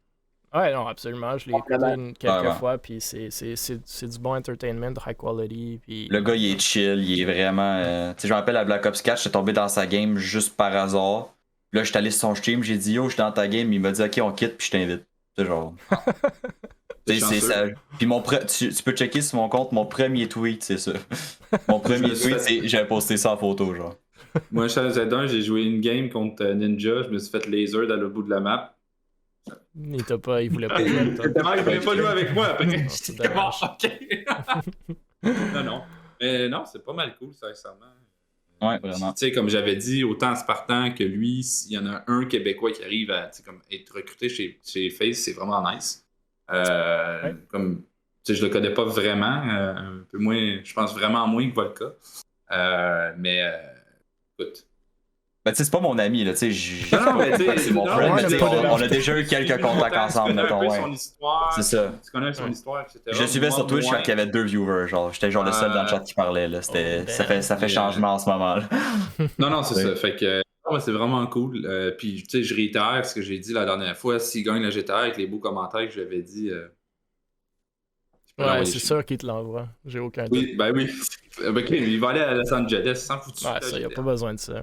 Speaker 1: Ouais, non, absolument. Je l'ai écouté quelques fois, puis c'est du bon entertainment, high quality. Puis...
Speaker 2: Le gars, il est chill, il est vraiment... Tu sais, je me rappelle à Black Ops 4, j'étais tombé dans sa game juste par hasard. Là, j'étais allé sur son stream, j'ai dit « Yo, je suis dans ta game », il m'a dit « Ok, on quitte, puis je t'invite. » C'est genre... c'est ça. Puis tu peux checker sur mon compte, mon premier tweet, c'est ça. Mon premier tweet, c'est j'avais posté ça en photo, genre.
Speaker 3: Moi, chez Z1, j'ai joué une game contre Ninja, je me suis fait laser dans le bout de la map.
Speaker 1: Il voulait pas jouer avec toi.
Speaker 3: Il voulait pas jouer avec moi après.
Speaker 1: Non, c'est dommage.
Speaker 3: Non. Mais non, c'est pas mal cool, sincèrement.
Speaker 2: Ouais, vraiment.
Speaker 3: Tu sais, comme j'avais dit, autant Spartan que lui, s'il y en a un Québécois qui arrive à comme, être recruté chez FaZe, c'est vraiment nice.
Speaker 1: Ouais.
Speaker 3: Comme, tu sais, je le connais pas vraiment, un peu moins, je pense vraiment moins que Volca. Mais écoute.
Speaker 2: Ben, tu sais, c'est pas mon ami, là, tu sais,
Speaker 3: Non, mais tu sais,
Speaker 2: c'est mon friend, mais tu sais, on a déjà eu quelques contacts ensemble, mettons,
Speaker 3: Tu connais un peu
Speaker 2: ouais.
Speaker 3: son histoire,
Speaker 2: C'est ça.
Speaker 3: tu connais son histoire, etc.
Speaker 2: Je le suivais sur Twitch quand il y avait 2 viewers, genre, j'étais genre le seul dans le chat qui parlait, là, ça fait changement en ce moment, là.
Speaker 3: Non, c'est ça, fait que c'est vraiment cool. Puis, tu sais, je réitère ce que j'ai dit la dernière fois, s'il gagne la GTA avec les beaux commentaires que j'avais dit...
Speaker 1: Ouais, c'est sûr qu'il te l'envoie. J'ai aucun doute.
Speaker 3: Oui, ben oui. Ok, il va aller à Los Angeles sans foutu.
Speaker 1: Ouais, ça, il n'y a pas besoin de ça.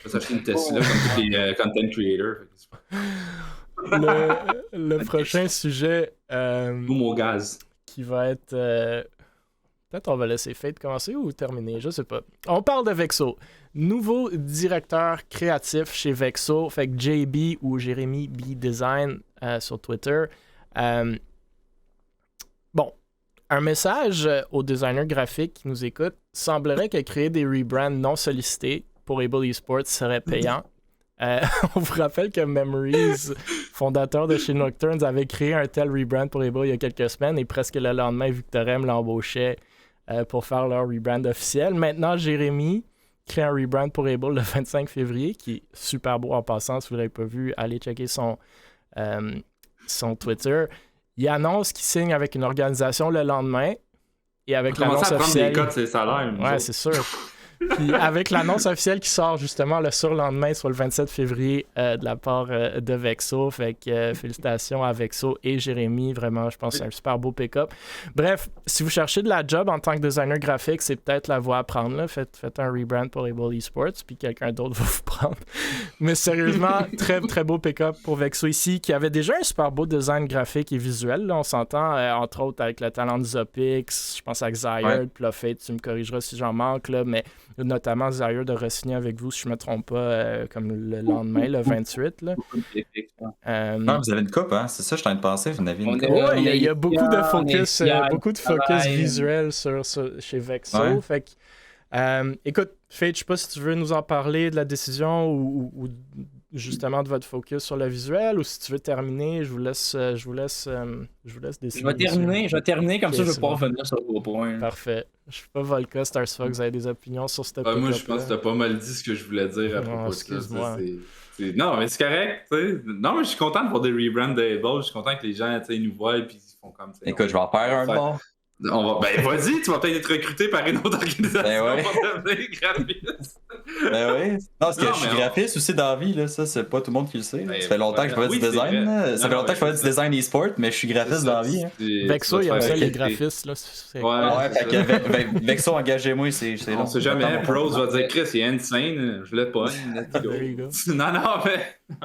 Speaker 3: Il va s'acheter une Tesla comme tous les content creators.
Speaker 1: Le prochain sujet
Speaker 3: Boum au gaz.
Speaker 1: qui va être... Peut-être on va laisser Fate commencer ou terminer, je sais pas. On parle de Vexo. Nouveau directeur créatif chez Vexo, fait que JB ou Jérémy B Design sur Twitter. Bon, un message aux designers graphiques qui nous écoutent. Semblerait que créer des rebrands non sollicités pour Able Esports serait payant. On vous rappelle que Memories, fondateur de chez Nocturnes, avait créé un tel rebrand pour Able il y a quelques semaines et presque le lendemain, Victorem l'embauchait pour faire leur rebrand officiel. Maintenant, Jérémy crée un rebrand pour Able le 25 février, qui est super beau en passant. Si vous ne l'avez pas vu, allez checker son Twitter. Il annonce qu'il signe avec une organisation le lendemain et avec l'annonce officielle...
Speaker 3: des codes, c'est salaires.
Speaker 1: Ouais, c'est sûr. Puis avec l'annonce officielle qui sort justement le surlendemain, soit le 27 février, de la part de Vexo. Fait que félicitations à Vexo et Jérémy. Vraiment, je pense que c'est un super beau pick-up. Bref, si vous cherchez de la job en tant que designer graphique, c'est peut-être la voie à prendre. Là. Faites un rebrand pour Able Esports, puis quelqu'un d'autre va vous prendre. Mais sérieusement, très très beau pick-up pour Vexo ici, qui avait déjà un super beau design graphique et visuel. Là. On s'entend, entre autres, avec le talent de Zopix. Je pense à Xayard, puis là, Fate, tu me corrigeras si j'en manque, là, mais notamment Zaire de re-signer avec vous, si je ne me trompe pas, comme le lendemain, le 28. Là.
Speaker 2: Non, vous avez une coupe, hein? C'est ça, je suis en train de penser, vous en avez une coupe.
Speaker 1: Ouais, il y a beaucoup de focus visuel chez Vexo.
Speaker 2: Ouais.
Speaker 1: Fait que, écoute, Fate, je sais pas si tu veux nous en parler de la décision ou justement de votre focus sur le visuel, ou si tu veux terminer, je vous laisse décider.
Speaker 4: Je vais terminer comme ça, je vais pouvoir revenir sur le gros point.
Speaker 1: Parfait. Je suis pas Volca, Starsfox, vous avez des opinions sur cette
Speaker 3: Moi, je pense que t'as pas mal dit ce que je voulais dire à propos de ça. Non, mais c'est correct. T'sais. Non, mais je suis content de voir des rebrands d'Able. Je suis content que les gens nous voient et ils font comme ça.
Speaker 2: Écoute, je vais en faire un de bon.
Speaker 3: Ben vas-y, tu vas peut-être être recruté par une autre organisation
Speaker 2: ouais.
Speaker 3: pour devenir graphiste.
Speaker 2: Ben oui. Non, parce que je suis graphiste aussi dans la vie, là. Ça, c'est pas tout le monde qui le sait. Ça fait longtemps que je fais du design. Ça fait longtemps que je fais du design e-sport, mais je suis graphiste dans la vie.
Speaker 1: Vexo, il y a ça, les graphistes. Là.
Speaker 2: Ouais, fait que Vexo, engagez-moi, c'est
Speaker 3: on sait jamais. Pros va dire Chris, il est insane. Je l'ai pas.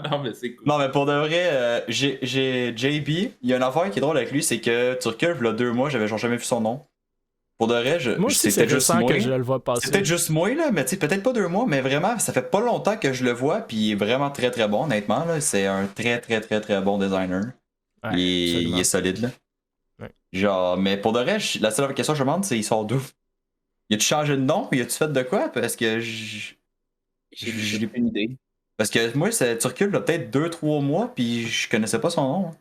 Speaker 3: Non, mais c'est cool.
Speaker 2: Non, mais pour de vrai, j'ai JB. Il y a une affaire qui est drôle avec lui, c'est que tu recules, il y a 2 mois, j'avais genre jamais vu son nom. Pour de vrai,
Speaker 1: moi aussi, c'est juste moi que je le vois passer.
Speaker 2: C'est peut-être juste moi, là, mais tu sais, peut-être pas 2 mois, mais vraiment, ça fait pas longtemps que je le vois, puis il est vraiment très très bon, honnêtement. Là. C'est un très très très très bon designer. Ouais, il est solide, là. Ouais. Genre, mais pour de vrai, la seule question que je me demande, c'est il sort d'où? Il a-tu changé de nom? Il a-tu fait de quoi? Parce que
Speaker 4: j'ai pas une idée.
Speaker 2: Parce que moi, tu recules peut-être 2-3 mois, puis je connaissais pas son nom.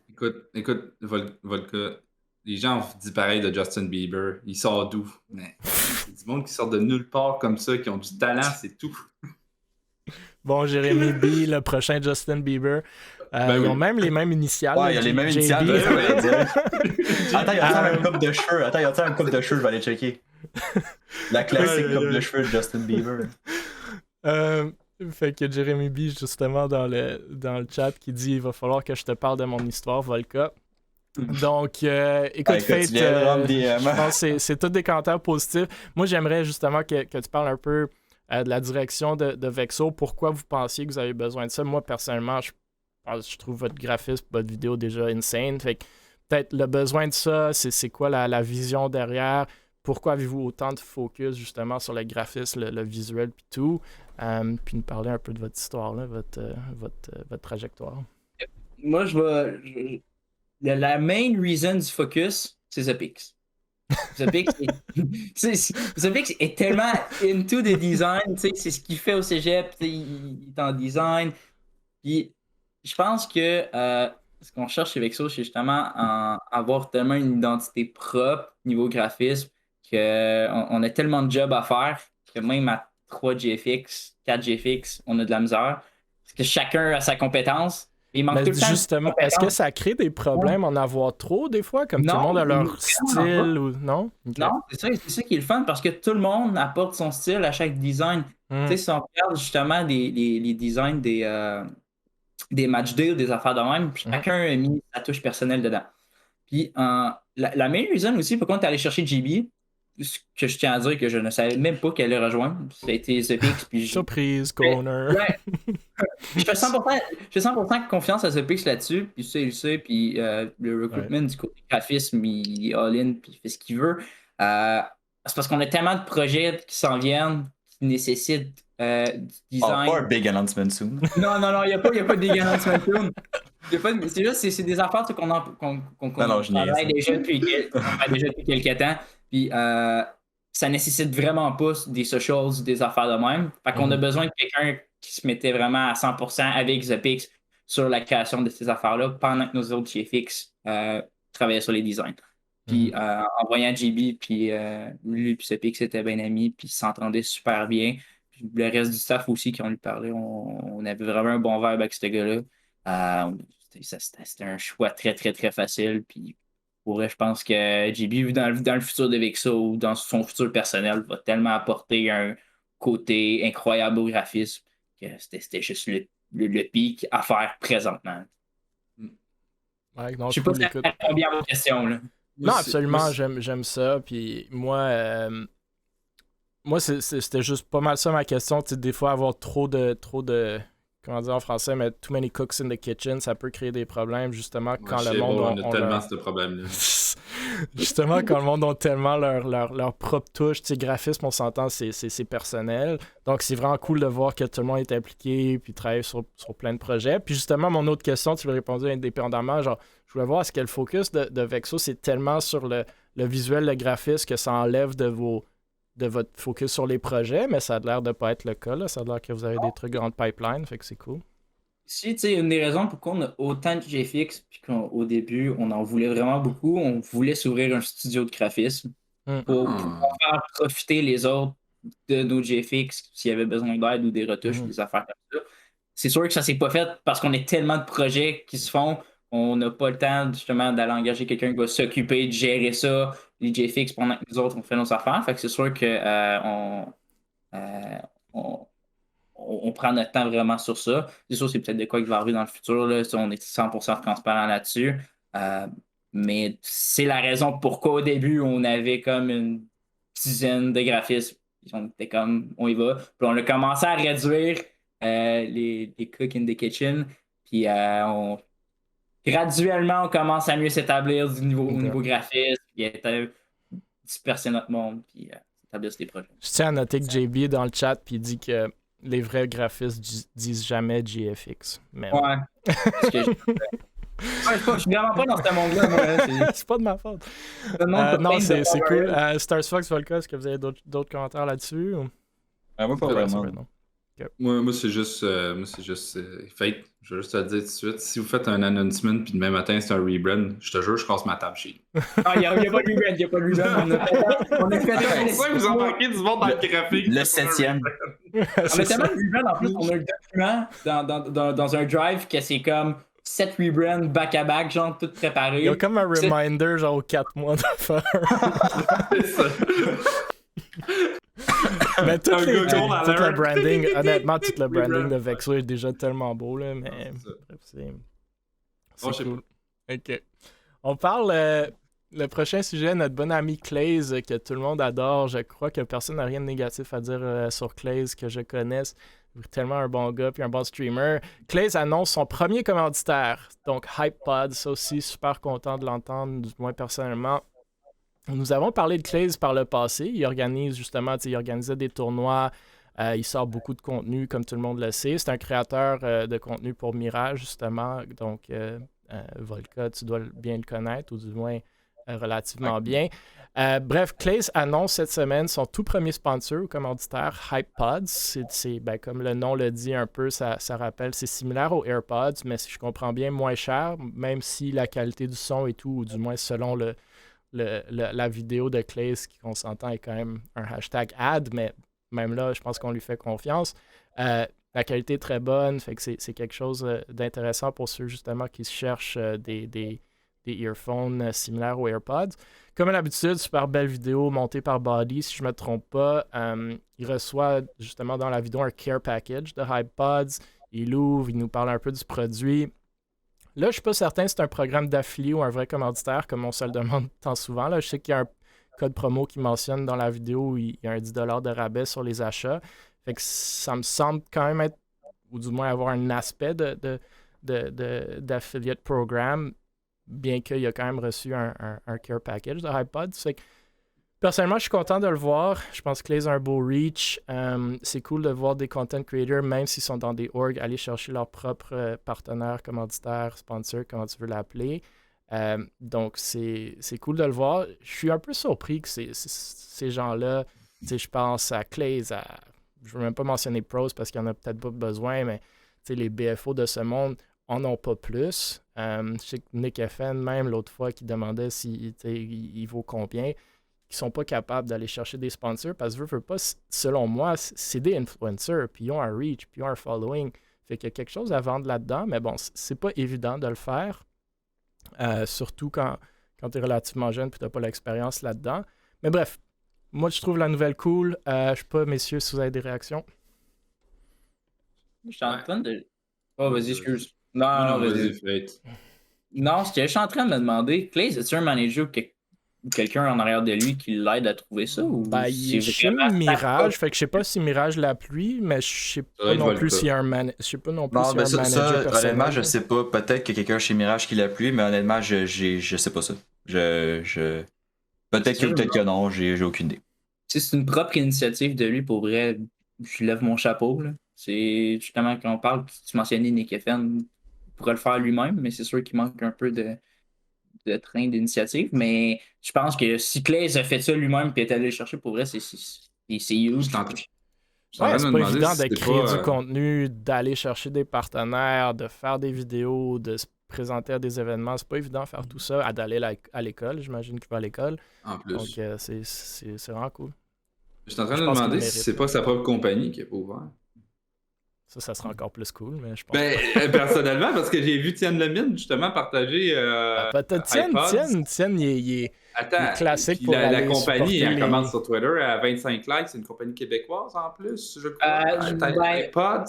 Speaker 3: Écoute, Volca, les gens ont dit pareil de Justin Bieber. Il sort d'où? Mais c'est du monde qui sort de nulle part comme ça, qui ont du talent, c'est tout.
Speaker 1: Bon, Jérémy B, le prochain Justin Bieber. Ils ont même les mêmes initiales.
Speaker 2: Ouais, il y a les mêmes initiales. Attends, il y a un coupe de cheveux. Je vais aller checker. La classique coupe de cheveux de Justin Bieber.
Speaker 1: Fait que Jérémy B, justement, dans le chat, qui dit « Il va falloir que je te parle de mon histoire, Volca. » Donc, écoute, Fate, je pense que c'est tous des commentaires positifs. Moi, j'aimerais justement que tu parles un peu de la direction de Vexo. Pourquoi vous pensiez que vous avez besoin de ça? Moi, personnellement, je trouve votre graphisme, votre vidéo déjà insane. Fait que peut-être le besoin de ça, c'est quoi la vision derrière? Pourquoi avez-vous autant de focus justement sur le graphisme, le visuel puis tout? Puis nous parler un peu de votre histoire, là, votre trajectoire.
Speaker 4: Moi, la main reason du focus, c'est ZPix. ZPix est tellement into the design, c'est ce qu'il fait au cégep, il est en design. Puis je pense que ce qu'on cherche chez Vexo, c'est justement avoir tellement une identité propre niveau graphisme qu'on a tellement de jobs à faire que même à 3 GFX, 4 GFX, on a de la misère. Parce que chacun a sa compétence. Il manque tout le temps.
Speaker 1: Justement, est-ce que ça crée des problèmes en avoir trop des fois, comme tout le monde a leur style ou non? Okay.
Speaker 4: Non, c'est ça qui est le fun parce que tout le monde apporte son style à chaque design. Tu sais, si on regarde justement les designs des match deals, des affaires de même, chacun a mis sa touche personnelle dedans. Puis la main reason aussi, pourquoi on est allé chercher GB, ce que je tiens à dire que je ne savais même pas qu'elle allait rejoindre. Ça a été ZPix. Puis
Speaker 1: surprise, corner.
Speaker 4: Ouais. Je fais 100% confiance à ZPix là-dessus. Puis il sait. Puis le recruitment du côté graphisme, il est all-in. Puis il fait ce qu'il veut. C'est parce qu'on a tellement de projets qui s'en viennent, qui nécessitent du design.
Speaker 2: Pas un big announcement soon.
Speaker 4: Non, il n'y a pas de big announcement soon. C'est juste, c'est des affaires qu'on travaille déjà depuis quelques temps. Puis ça nécessite vraiment pas des socials, des affaires de même. Fait qu'on a besoin de quelqu'un qui se mettait vraiment à 100% avec ZPix sur la création de ces affaires-là pendant que nos autres GFX travaillaient sur les designs. Puis en voyant JB, puis lui et ZPix étaient bien amis, puis ils s'entendaient super bien. Puis le reste du staff aussi qui on lui parlait, on avait vraiment un bon vibe avec ce gars-là. C'était un choix très, très, très facile. Puis pour vrai, je pense que JB, dans le futur de Vexo ou dans son futur personnel, va tellement apporter un côté incroyable au graphisme que c'était juste le pic à faire présentement.
Speaker 1: Ouais, non,
Speaker 4: je sais pas si ça répond bien à vos questions. Là.
Speaker 1: Non, absolument, j'aime ça. Puis moi c'était juste pas mal ça ma question. Des fois, avoir trop de comment dire en français, mais too many cooks in the kitchen, ça peut créer des problèmes, justement, quand le monde...
Speaker 3: On a tellement ce problème-là.
Speaker 1: Justement, quand le monde a tellement leur propre touche, tu sais, graphisme, on s'entend, c'est personnel. Donc, c'est vraiment cool de voir que tout le monde est impliqué, puis travaille sur plein de projets. Puis justement, mon autre question, tu l'as répondu indépendamment, genre, je voulais voir, est-ce que le focus de Vexo, c'est tellement sur le visuel, le graphisme, que ça enlève de votre focus sur les projets, mais ça a l'air de ne pas être le cas. Là. Ça a l'air que vous avez des trucs en pipeline, fait que c'est cool.
Speaker 4: Si, tu sais, une des raisons pourquoi on a autant de GFX, puis qu'au début, on en voulait vraiment beaucoup, on voulait s'ouvrir un studio de graphisme pour faire profiter les autres de nos GFX s'il y avait besoin d'aide ou des retouches ou des affaires comme ça. C'est sûr que ça s'est pas fait parce qu'on a tellement de projets qui se font, on n'a pas le temps justement d'aller engager quelqu'un qui va s'occuper de gérer ça, les GFX, pendant que nous autres, on fait nos affaires. Fait que c'est sûr que on prend notre temps vraiment sur ça. C'est sûr, c'est peut-être de quoi qui va arriver dans le futur. Là. On est 100% transparent là-dessus. Mais c'est la raison pourquoi au début, on avait comme une dizaine de graphismes. On était comme, on y va. Puis on a commencé à réduire les cooks in the kitchen. Puis graduellement, on commence à mieux s'établir au niveau graphisme. Puis disperser notre monde. Puis établir des projets.
Speaker 1: Je tiens à noter que JB dans le chat, puis il dit que les vrais graphistes disent jamais GFX. Mais...
Speaker 4: Ouais. Je suis vraiment pas dans ce monde-là, moi.
Speaker 1: C'est pas de ma faute. Non, c'est cool. Stars Fox, Volca, est-ce que vous avez d'autres commentaires là-dessus?
Speaker 2: Moi, pas vraiment.
Speaker 1: OK.
Speaker 3: Moi, c'est juste fake. Je vais juste te le dire tout de suite. Si vous faites un announcement puis demain matin c'est un rebrand, je te jure, je casse ma table chez nous.
Speaker 4: Ah, il n'y a pas de rebrand, il n'y a pas de rebrand. On a fait
Speaker 3: c'est pour ça que vous embarquez du monde dans le graphique.
Speaker 2: Le 7e.
Speaker 4: On a tellement de rebrand, en plus, on a un document dans un drive que c'est comme 7 rebrands back-à-back, genre tout préparé.
Speaker 1: Il y a comme un reminder, genre aux 4 mois de faire.
Speaker 3: C'est ça.
Speaker 1: Mais tout le branding, honnêtement, tout le branding de Vexo est déjà tellement beau, là, mais bref, c'est cool. Ok. On parle, le prochain sujet, notre bon ami Claze, que tout le monde adore. Je crois que personne n'a rien de négatif à dire sur Claze, que je connaisse. Tellement un bon gars puis un bon streamer. Claze annonce son premier commanditaire, donc HypePod. Ça aussi, super content de l'entendre, du moins personnellement. Nous avons parlé de Claze par le passé. Il organise justement, il organisait des tournois. Il sort beaucoup de contenu, comme tout le monde le sait. C'est un créateur de contenu pour Mirage, justement. Donc, Volca, tu dois bien le connaître, ou du moins relativement bien. Bref, Claze annonce cette semaine son tout premier sponsor ou commanditaire, HypePods. C'est comme le nom le dit un peu, ça rappelle, c'est similaire aux AirPods, mais si je comprends bien, moins cher, même si la qualité du son et tout, ou du moins selon la vidéo de Claze qu'on s'entend est quand même un hashtag ad, mais même là, je pense qu'on lui fait confiance. La qualité est très bonne, fait que c'est quelque chose d'intéressant pour ceux justement qui cherchent des earphones similaires aux AirPods. Comme à l'habitude, super belle vidéo montée par Body, si je ne me trompe pas. Il reçoit justement dans la vidéo un care package de HypePods. Il ouvre, il nous parle un peu du produit. Là, je ne suis pas certain si c'est un programme d'affilié ou un vrai commanditaire, comme on se le demande tant souvent. Là, je sais qu'il y a un code promo qui mentionne dans la vidéo où il y a un 10$ de rabais sur les achats. Fait que ça me semble quand même être, ou du moins avoir un aspect d'affiliate programme, bien qu'il y a quand même reçu un care package de HypePod. Fait que, personnellement, je suis content de le voir. Je pense que Claze a un beau reach. C'est cool de voir des content creators, même s'ils sont dans des orgs, aller chercher leur propre partenaire, commanditaire, sponsor, comment tu veux l'appeler. Donc, c'est cool de le voir. Je suis un peu surpris que ces gens-là, je pense à Claze, je ne veux même pas mentionner Pros parce qu'il n'y en a peut-être pas besoin, mais les BFO de ce monde en ont pas plus. Je sais que Nick FN, même l'autre fois, qui demandait il vaut combien, qui sont pas capables d'aller chercher des sponsors parce que selon moi, c'est des influencers, puis ils ont un reach, puis ils ont un following. Fait qu'il y a quelque chose à vendre là-dedans, mais bon, c'est pas évident de le faire. Surtout quand tu es relativement jeune et tu n'as pas l'expérience là-dedans. Mais bref, moi je trouve la nouvelle cool. Je sais pas, messieurs, si vous avez des réactions.
Speaker 4: Je suis en train de. Oh, vas-y, excuse. Non, vas-y. Non, je suis en train de me demander, Claze, est-tu un manager ou quelqu'un en arrière de lui qui l'aide à trouver ça? Ou
Speaker 1: il est chez Mirage, fait que je sais pas si Mirage l'appuie, mais je sais pas non plus s'il y a un manager. Je sais pas non plus s'il y a un manager personnel.
Speaker 2: Honnêtement, je sais pas. Peut-être qu'il y a quelqu'un chez Mirage qui l'appuie, mais honnêtement, je sais pas ça. Peut-être que non, j'ai aucune idée.
Speaker 4: C'est une propre initiative de lui, pour vrai. Je lève mon chapeau, là. C'est justement quand on parle, tu mentionnais Nick FN, il pourrait le faire lui-même, mais c'est sûr qu'il manque un peu de train d'initiative. Mais je pense que si Claze a fait ça lui-même et est allé le chercher, pour vrai, c'est huge.
Speaker 1: C'est pas évident de créer du contenu, d'aller chercher des partenaires, de faire des vidéos, de se présenter à des événements. C'est pas évident de faire tout ça, d'aller à l'école. J'imagine qu'il va à l'école.
Speaker 3: En plus.
Speaker 1: Donc, c'est vraiment cool.
Speaker 3: Je suis en train de demander si c'est pas sa propre compagnie qui a pas ouvert.
Speaker 1: Ça sera encore plus cool, mais je pense
Speaker 3: personnellement, parce que j'ai vu Tienne Lemine justement partager
Speaker 1: peut-être Tienne, il est classique pour
Speaker 3: la compagnie, elle commente sur Twitter à 25 likes, c'est une compagnie québécoise en plus, je crois.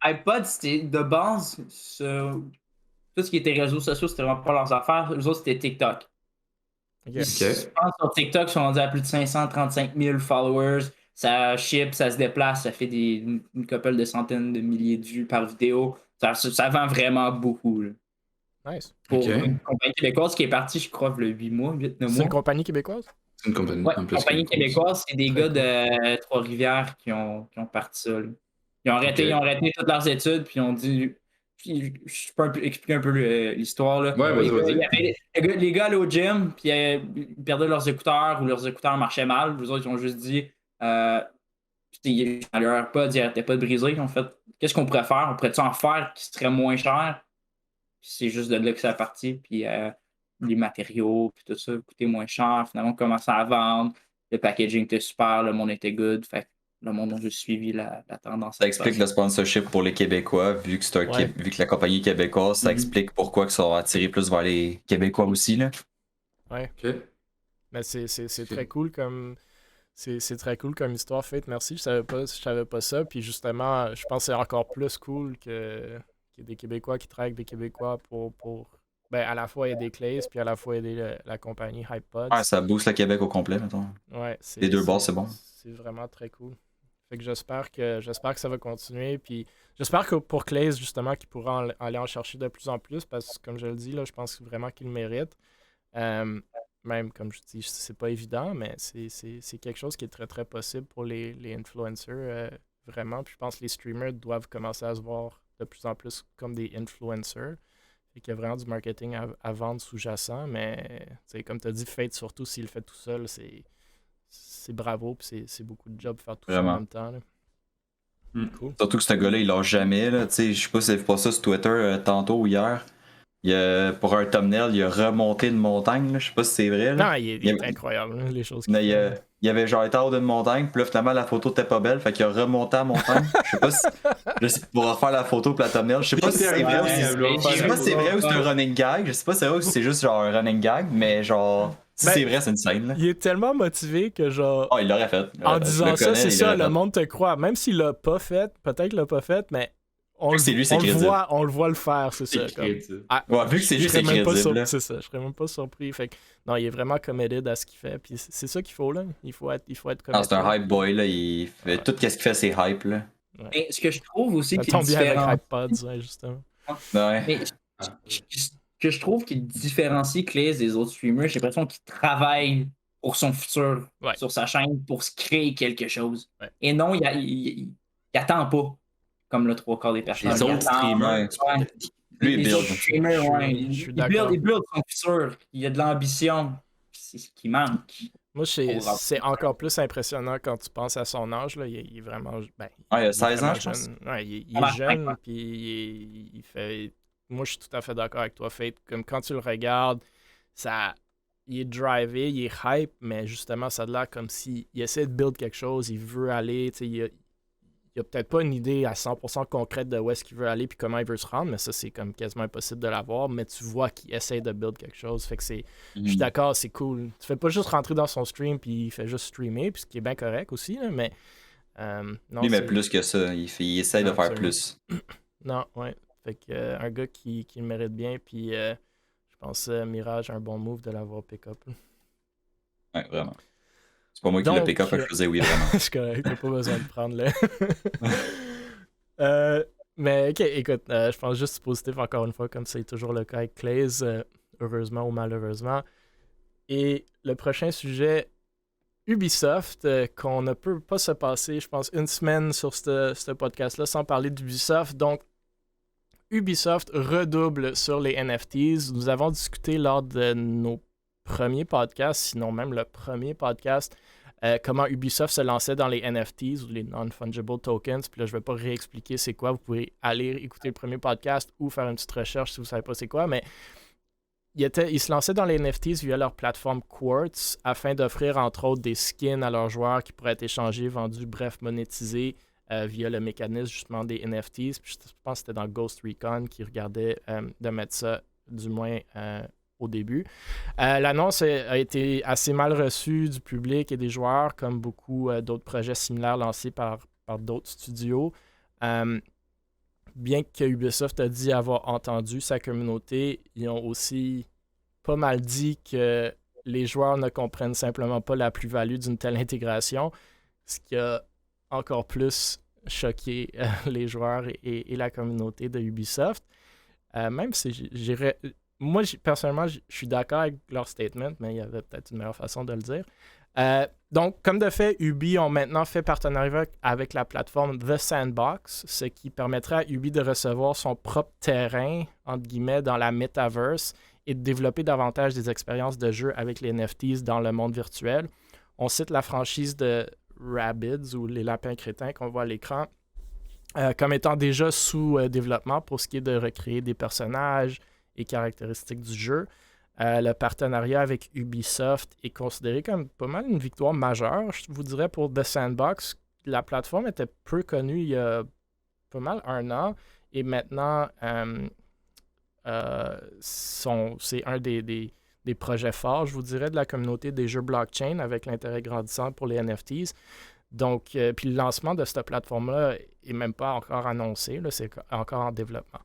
Speaker 4: iPod, c'était de base, tout ce qui était réseaux sociaux, c'était vraiment pas leurs affaires. Les autres, c'était TikTok. Je pense sur TikTok, ils sont rendus à plus de 535 000 followers. Ça ship, ça se déplace, ça fait une couple de centaines de milliers de vues par vidéo. Ça vend vraiment beaucoup. Là.
Speaker 1: Nice.
Speaker 4: Pour une compagnie québécoise qui est partie, je crois, le 8 mois, 8-9 mois.
Speaker 1: C'est une compagnie québécoise?
Speaker 3: C'est une compagnie,
Speaker 4: une compagnie québécoise. C'est des gars de Trois-Rivières qui ont parti ça. Là. Ils ont arrêté toutes leurs études, puis ils ont dit... Je peux expliquer un peu l'histoire. Là.
Speaker 3: Ouais, vas-y.
Speaker 4: Les gars allaient au gym, puis ils perdaient leurs écouteurs ou leurs écouteurs marchaient mal. Les autres, ils ont juste dit Leur AirPods, ils n'arrêtaient pas de briser. En fait, qu'est-ce qu'on pourrait faire? On pourrait-tu en faire qui serait moins cher? Puis c'est juste de là que ça parti. Puis les matériaux, puis tout ça, coûtait moins cher. Finalement, on commençait à vendre. Le packaging était super, le monde était good. Fait que le monde a juste suivi la tendance.
Speaker 2: Ça explique le sponsorship pour les Québécois, vu que la compagnie est québécoise, ça explique pourquoi ils sont attirés plus vers les Québécois aussi. Là.
Speaker 1: Ouais.
Speaker 3: Ok.
Speaker 1: Mais c'est très cool comme. C'est très cool comme histoire faite, merci. Je savais pas ça. Puis justement, je pense que c'est encore plus cool qu'il y ait des Québécois qui travaillent avec des Québécois pour ben, à la fois aider Claze, puis à la fois aider la compagnie HypePods.
Speaker 2: Ouais, ça booste le Québec au complet, mettons.
Speaker 1: Ouais,
Speaker 2: les deux bords, c'est bon.
Speaker 1: C'est vraiment très cool. Fait que j'espère que ça va continuer. Puis j'espère que pour Claze, justement, qu'il pourra aller en chercher de plus en plus, parce que comme je le dis, là, je pense vraiment qu'il le mérite. Même, comme je dis, c'est pas évident, mais c'est quelque chose qui est très, très possible pour les influencers, vraiment. Puis je pense que les streamers doivent commencer à se voir de plus en plus comme des influencers. Fait qu'il y a vraiment du marketing à vendre sous-jacent, mais comme tu as dit, Fate, surtout s'il le fait tout seul, c'est bravo, puis c'est beaucoup de job faire tout ça en même temps. Là.
Speaker 2: Cool. Surtout que ce gars-là, il lâche jamais. Je sais pas si vous avez vu pas ça sur Twitter tantôt ou hier. Pour un thumbnail, il a remonté une montagne. Je sais pas si c'est vrai. Là.
Speaker 1: Non, il est incroyable, là, les choses qu'il
Speaker 2: fait. Il avait genre été en haut d'une montagne, puis là, finalement, la photo était pas belle, fait qu'il a remonté la montagne. Je sais pas si pour refaire la photo pour la thumbnail. Je sais pas si c'est vrai ou c'est un running gag. Je sais pas si c'est vrai ou si c'est juste genre un running gag, mais genre. Si c'est vrai, c'est une scène. Là.
Speaker 1: Il est tellement motivé que genre.
Speaker 2: Oh, il l'aurait fait.
Speaker 1: En disant ça, c'est ça, le monde te croit. Même s'il l'a pas fait, peut-être qu'il l'a pas fait, mais. On le voit le faire, c'est ça.
Speaker 2: Comme... vu que c'est juste crédible.
Speaker 1: C'est ça, je serais même pas surpris. Fait que, non, il est vraiment committed à ce qu'il fait. Puis c'est ça qu'il faut, là. Il faut être committed.
Speaker 2: C'est un hype boy, là. Il fait tout ce qu'il fait, c'est hype, là.
Speaker 4: Ouais. Et ce que je trouve aussi
Speaker 1: qui est différent... avec HypePods, justement.
Speaker 2: Ouais.
Speaker 4: Mais ce que je trouve qui différencie Claze des autres streamers, j'ai l'impression qu'il travaille pour son futur, sur sa chaîne, pour se créer quelque chose. Ouais. Et non, il attend pas. Comme le 3/4 des personnes.
Speaker 3: Les autres streamers.
Speaker 2: Lui, il build.
Speaker 4: Il build son futur. Il a de l'ambition. C'est ce qui manque.
Speaker 1: Moi, c'est encore plus impressionnant quand tu penses à son âge. Là. Il est vraiment. Ben,
Speaker 2: il a 16 ans, je pense.
Speaker 1: Ouais, il est jeune, puis il fait. Moi, je suis tout à fait d'accord avec toi, Fate. Comme quand tu le regardes, il est drivé, il est hype, mais justement, ça a l'air comme s'il essaie de build quelque chose, il veut aller, il a peut-être pas une idée à 100% concrète de où est-ce qu'il veut aller puis comment il veut se rendre, mais ça, c'est comme quasiment impossible de l'avoir, mais tu vois qu'il essaie de build quelque chose. Fait que je suis d'accord, c'est cool. Tu fais pas juste rentrer dans son stream puis il fait juste streamer, puis ce qui est bien correct aussi, là, mais...
Speaker 2: non, mais plus que ça, il essaie de faire plus.
Speaker 1: Non, ouais. Fait que un gars qui le mérite bien, puis je pense Mirage a un bon move de l'avoir pick-up.
Speaker 2: Ouais, vraiment. C'est pas moi qui l'ai pick-up, je faisais oui, vraiment.
Speaker 1: C'est correct, t'as pas besoin de prendre le... mais ok, écoute, je pense juste positif encore une fois, comme c'est toujours le cas avec Claze, heureusement ou malheureusement. Et le prochain sujet, Ubisoft, qu'on ne peut pas se passer, je pense, une semaine sur ce podcast-là sans parler d'Ubisoft. Donc, Ubisoft redouble sur les NFTs. Nous avons discuté lors de nos premiers podcasts, sinon même le premier podcast, comment Ubisoft se lançait dans les NFTs ou les Non-Fungible Tokens. Puis là, je ne vais pas réexpliquer c'est quoi. Vous pouvez aller écouter le premier podcast ou faire une petite recherche si vous ne savez pas c'est quoi. Mais ils se lançaient dans les NFTs via leur plateforme Quartz afin d'offrir entre autres des skins à leurs joueurs qui pourraient être échangés, vendus, bref, monétisés via le mécanisme justement des NFTs. Puis je pense que c'était dans Ghost Recon qui regardait de mettre ça, du moins au début. L'annonce a été assez mal reçue du public et des joueurs, comme beaucoup d'autres projets similaires lancés par d'autres studios. Bien que Ubisoft a dit avoir entendu sa communauté, ils ont aussi pas mal dit que les joueurs ne comprennent simplement pas la plus-value d'une telle intégration, ce qui a encore plus choqué les joueurs et la communauté de Ubisoft. Même si moi, personnellement, je suis d'accord avec leur statement, mais il y avait peut-être une meilleure façon de le dire. Donc, comme de fait, Ubi ont maintenant fait partenariat avec la plateforme The Sandbox, ce qui permettrait à Ubi de recevoir son propre terrain, entre guillemets, dans la metaverse et de développer davantage des expériences de jeu avec les NFTs dans le monde virtuel. On cite la franchise de Rabbids ou les lapins crétins qu'on voit à l'écran comme étant déjà sous développement pour ce qui est de recréer des personnages et caractéristiques du jeu. Le partenariat avec Ubisoft est considéré comme pas mal une victoire majeure, je vous dirais, pour The Sandbox. La plateforme était peu connue il y a pas mal 1 an et maintenant c'est un des projets forts, je vous dirais, de la communauté des jeux blockchain avec l'intérêt grandissant pour les NFTs. Donc, puis le lancement de cette plateforme-là n'est même pas encore annoncé, là, c'est encore en développement.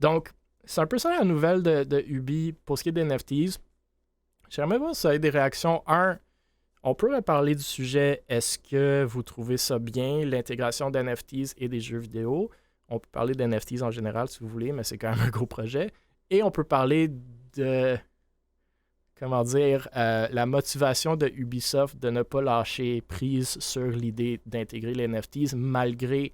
Speaker 1: Donc, c'est un peu ça la nouvelle de Ubi pour ce qui est des NFTs. J'aimerais voir si vous avez des réactions. On peut parler du sujet, est-ce que vous trouvez ça bien, l'intégration d'NFTs et des jeux vidéo? On peut parler d'NFTs en général si vous voulez, mais c'est quand même un gros projet. Et on peut parler de, comment dire, la motivation de Ubisoft de ne pas lâcher prise sur l'idée d'intégrer les NFTs malgré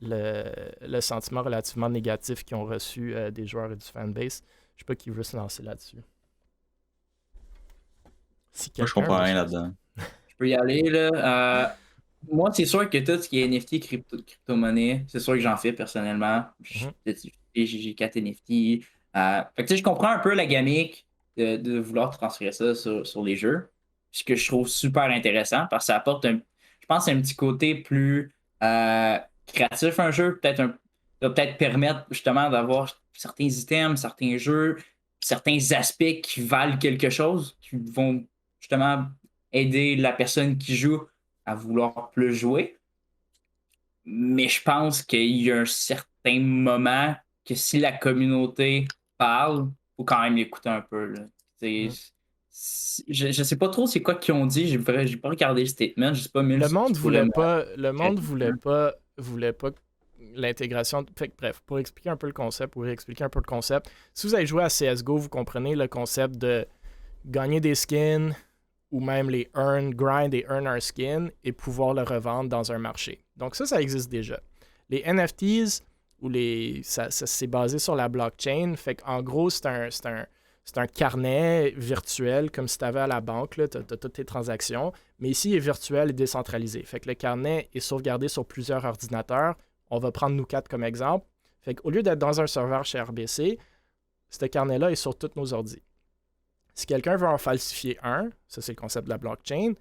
Speaker 1: le sentiment relativement négatif qu'ils ont reçu des joueurs et du fanbase. Je sais pas qui veut se lancer là-dessus.
Speaker 2: Moi, je comprends rien là-dedans.
Speaker 4: Je peux y aller, là. Moi, c'est sûr que tout ce qui est NFT, crypto-monnaie, c'est sûr que j'en fais personnellement. J'ai 4 NFT. Fait que tu sais, je comprends un peu la gamique de vouloir transférer ça sur les jeux. Ce que je trouve super intéressant parce que ça apporte je pense, un petit côté plus créatif à un jeu. Peut-être permettre justement d'avoir certains items, certains jeux, certains aspects qui valent quelque chose, qui vont justement aider la personne qui joue à vouloir plus jouer. Mais je pense qu'il y a un certain moment que si la communauté parle, il faut quand même l'écouter un peu. Là. Je sais pas trop c'est quoi qu'ils ont dit. J'ai pas regardé le statement. Je sais pas,
Speaker 1: le monde voulait pas l'intégration. Fait que, bref, pour expliquer un peu le concept, ou réexpliquer un peu le concept, si vous avez joué à CSGO, vous comprenez le concept de gagner des skins ou même les grind et earn un skin et pouvoir le revendre dans un marché. Donc ça existe déjà. Les NFTs, ça c'est basé sur la blockchain, fait qu'en gros, c'est un carnet virtuel, comme si tu avais à la banque, tu as toutes tes transactions, mais ici, il est virtuel et décentralisé. Fait que le carnet est sauvegardé sur plusieurs ordinateurs. On va prendre nous 4 comme exemple. Fait qu'au lieu d'être dans un serveur chez RBC, ce carnet-là est sur tous nos ordis. Si quelqu'un veut en falsifier un, ça c'est le concept de la blockchain,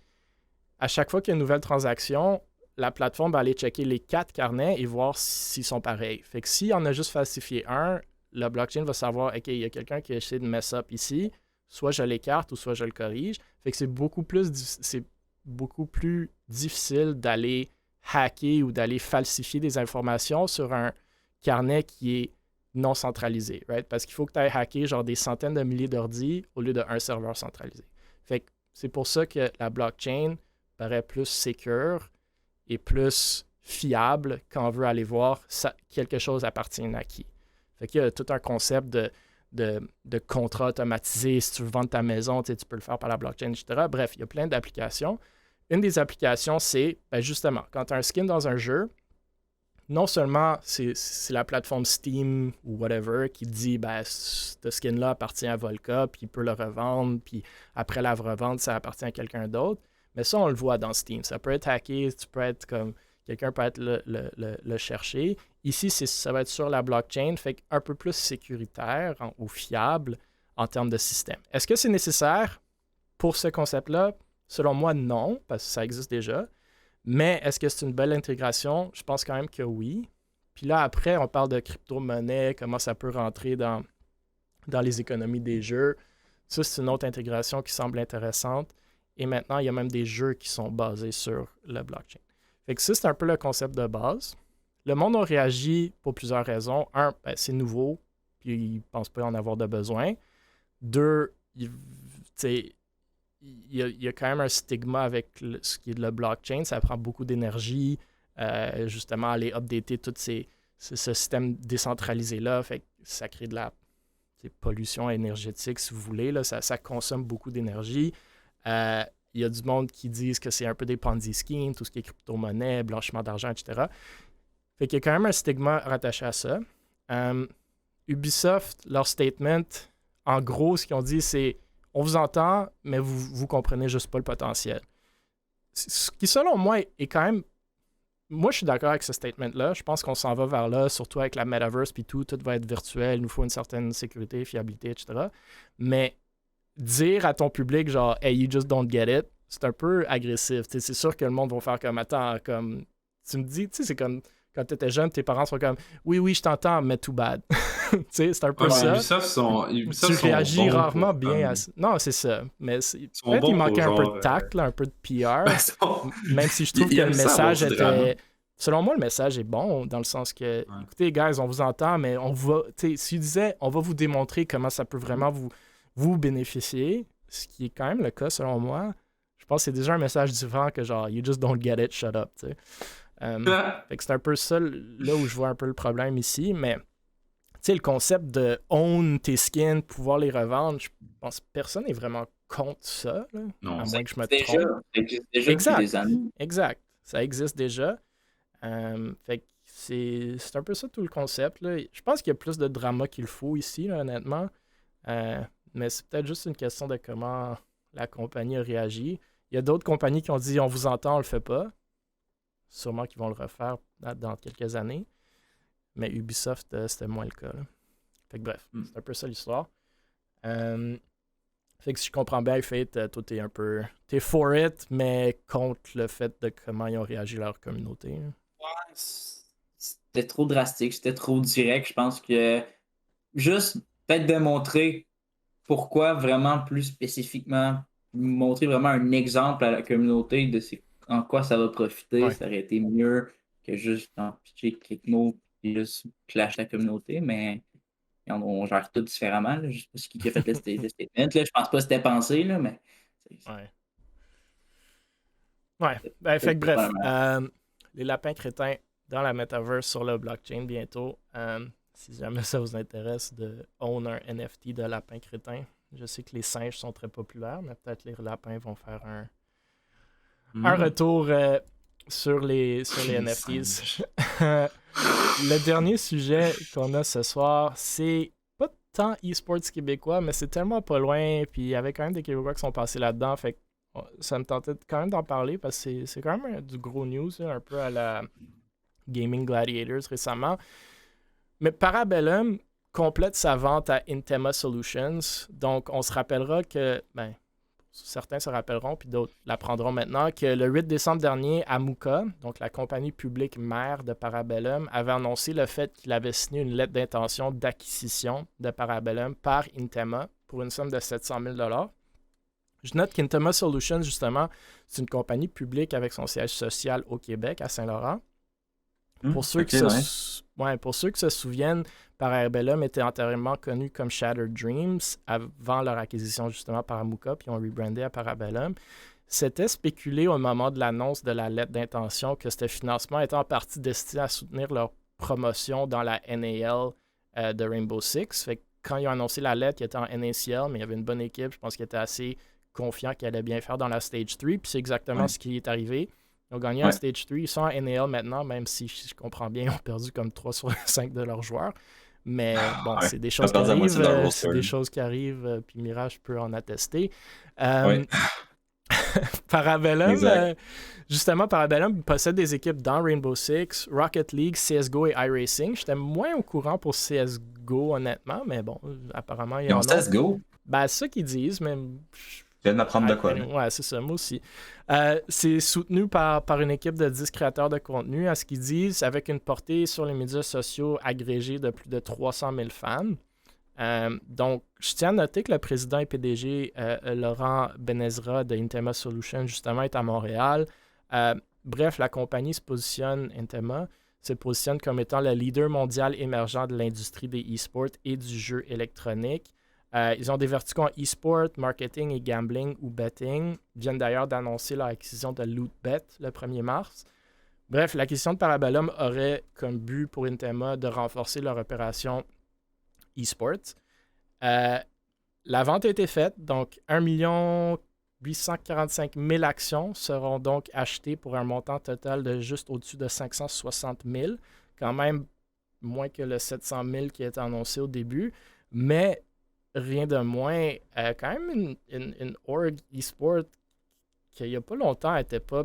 Speaker 1: à chaque fois qu'il y a une nouvelle transaction, la plateforme va aller checker les 4 carnets et voir s'ils sont pareils. Fait que s'il en a juste falsifié un, la blockchain va savoir, OK, il y a quelqu'un qui a essayé de mess up ici, soit je l'écarte ou soit je le corrige. Fait que c'est beaucoup plus difficile d'aller hacker ou d'aller falsifier des informations sur un carnet qui est non centralisé, right? Parce qu'il faut que tu ailles hacker genre des centaines de milliers d'ordis au lieu d'un serveur centralisé. Fait que c'est pour ça que la blockchain paraît plus secure et plus fiable quand on veut aller voir quelque chose appartient à qui. Fait qu'il y a tout un concept de contrat automatisé. Si tu veux vendre ta maison, tu peux le faire par la blockchain, etc. Bref, il y a plein d'applications. Une des applications, c'est justement, quand tu as un skin dans un jeu, non seulement c'est la plateforme Steam ou whatever qui dit ce skin-là appartient à Volca, puis il peut le revendre, puis après la revente, ça appartient à quelqu'un d'autre. Mais ça, on le voit dans Steam. Ça peut être hacké, quelqu'un peut être le chercher. Ici, ça va être sur la blockchain, fait un peu plus sécuritaire ou fiable en termes de système. Est-ce que c'est nécessaire pour ce concept-là? Selon moi, non, parce que ça existe déjà. Mais est-ce que c'est une belle intégration? Je pense quand même que oui. Puis là, après, on parle de crypto-monnaie, comment ça peut rentrer dans les économies des jeux. Ça, c'est une autre intégration qui semble intéressante. Et maintenant, il y a même des jeux qui sont basés sur la blockchain. Fait que ça, c'est un peu le concept de base. Le monde a réagi pour plusieurs raisons. Un, c'est nouveau, puis ils ne pensent pas en avoir de besoin. Deux, il y a quand même un stigma avec ce qui est de la blockchain. Ça prend beaucoup d'énergie, justement, aller updater tout ce système décentralisé-là. Fait que ça crée de la pollution énergétique, si vous voulez. Là. Ça consomme beaucoup d'énergie. Il y a du monde qui disent que c'est un peu des Ponzi schemes, tout ce qui est crypto-monnaie, blanchiment d'argent, etc. Fait qu'il y a quand même un stigma rattaché à ça. Ubisoft, leur statement, en gros, ce qu'ils ont dit, c'est on vous entend, mais vous comprenez juste pas le potentiel. ce qui, selon moi, est quand même... Moi, je suis d'accord avec ce statement-là. Je pense qu'on s'en va vers là, surtout avec la metaverse puis tout va être virtuel, il nous faut une certaine sécurité, fiabilité, etc. Mais dire à ton public, genre, « Hey, you just don't get it », c'est un peu agressif. T'sais, c'est sûr que le monde va faire comme, « Attends, comme... » Tu me dis, tu sais, c'est comme... Quand tu étais jeune, tes parents sont comme « Oui, je t'entends, mais too bad. » Tu sais, c'est un peu ça.
Speaker 3: Ubisoft
Speaker 1: tu réagis rarement
Speaker 3: pour,
Speaker 1: bien à ça. Non, c'est ça. Mais peut-être il manquait un peu de tact, là, un peu de PR. Même si je trouve que le message était... Selon moi, le message est bon, dans le sens que, écoutez, guys, on vous entend, mais on va... S'il disait, on va vous démontrer comment ça peut vraiment vous bénéficier, ce qui est quand même le cas, selon moi, je pense que c'est déjà un message différent que genre « You just don't get it, shut up », tu sais. Fait que c'est un peu ça là où je vois un peu le problème ici, mais tu sais, le concept de own tes skins, pouvoir les revendre, je pense que personne n'est vraiment contre ça, là,
Speaker 3: non,
Speaker 1: à moins que je me
Speaker 4: trompe. Ça existe déjà depuis des années.
Speaker 1: Exact, ça existe déjà. Fait que c'est un peu ça tout le concept, là. Je pense qu'il y a plus de drama qu'il faut ici, là, honnêtement, mais c'est peut-être juste une question de comment la compagnie a réagi. Il y a d'autres compagnies qui ont dit « On vous entend, on le fait pas ». Sûrement qu'ils vont le refaire dans quelques années. Mais Ubisoft, c'était moins le cas. Là. Fait que bref, c'est un peu ça l'histoire. Fait que si je comprends bien, Fate, toi, t'es for it, mais contre le fait de comment ils ont réagi leur communauté. Là.
Speaker 4: Ouais, c'était trop drastique, c'était trop direct. Je pense que juste peut-être démontrer pourquoi vraiment plus spécifiquement, montrer vraiment un exemple à la communauté de en quoi ça va profiter, ça aurait été mieux que juste en pitcher quelques mots et juste clash la communauté, mais on gère tout différemment. Là. Je sais pas ce qui a fait le statement. Là. Je pense pas que c'était pensé, là, mais.
Speaker 1: Ouais. Ben, fait que bref, les lapins crétins dans la metaverse sur le blockchain bientôt. Si jamais ça vous intéresse de own un NFT de lapin crétin. Je sais que les singes sont très populaires, mais peut-être les lapins vont faire un retour sur les NFTs. Le dernier sujet qu'on a ce soir, c'est pas tant e-sports québécois, mais c'est tellement pas loin, puis il y avait quand même des Québécois qui sont passés là-dedans, fait que ça me tentait quand même d'en parler, parce que c'est quand même du gros news, là, un peu à la Gaming Gladiators récemment. Mais Parabellum complète sa vente à Intema Solutions, donc on se rappellera que... certains se rappelleront, puis d'autres l'apprendront maintenant, que le 8 décembre dernier, Amuka, donc la compagnie publique mère de Parabellum, avait annoncé le fait qu'il avait signé une lettre d'intention d'acquisition de Parabellum par Intema pour une somme de 700 000 $. Je note qu'Intema Solutions, justement, c'est une compagnie publique avec son siège social au Québec, à Saint-Laurent. Pour ceux qui se souviennent, Parabellum était antérieurement connu comme Shattered Dreams avant leur acquisition justement par Amuka, puis ils ont rebrandé à Parabellum. C'était spéculé au moment de l'annonce de la lettre d'intention que ce financement était en partie destiné à soutenir leur promotion dans la NAL de Rainbow Six. Fait que quand ils ont annoncé la lettre, ils étaient en NACL, mais il y avait une bonne équipe. Je pense qu'ils étaient assez confiants qu'ils allaient bien faire dans la Stage 3, puis c'est exactement ce qui est arrivé. Ils ont gagné en Stage 3. Ils sont en NAL maintenant, même si je comprends bien, ils ont perdu comme 3 sur 5 de leurs joueurs. Mais bon, c'est des choses qui arrivent. C'est des choses qui arrivent, puis Mirage peut en attester. Parabellum, justement, Parabellum possède des équipes dans Rainbow Six, Rocket League, CSGO et iRacing. J'étais moins au courant pour CSGO, honnêtement, mais bon, apparemment, il y a
Speaker 2: CSGO?
Speaker 1: Ben, c'est ça qu'ils disent, mais...
Speaker 2: Je viens de m'apprendre de quoi.
Speaker 1: Ouais, c'est ça, moi aussi. C'est soutenu par une équipe de 10 créateurs de contenu, à ce qu'ils disent, avec une portée sur les médias sociaux agrégée de plus de 300 000 fans. Donc, je tiens à noter que le président et PDG Laurent Benezra de Intema Solutions, justement, est à Montréal. Bref, la compagnie Intema se positionne comme étant le leader mondial émergent de l'industrie des e-sports et du jeu électronique. Ils ont des verticaux en e-sport, marketing et gambling ou betting. Ils viennent d'ailleurs d'annoncer leur acquisition de LootBet le 1er mars. Bref, l'acquisition de Parabellum aurait comme but pour Intema de renforcer leur opération e-sport. La vente a été faite, donc 1 845 000 actions seront donc achetées pour un montant total de juste au-dessus de 560 000, quand même moins que le 700 000 qui a été annoncé au début, mais rien de moins, quand même une org e-sport qu'il n'y a pas longtemps, elle n'était pas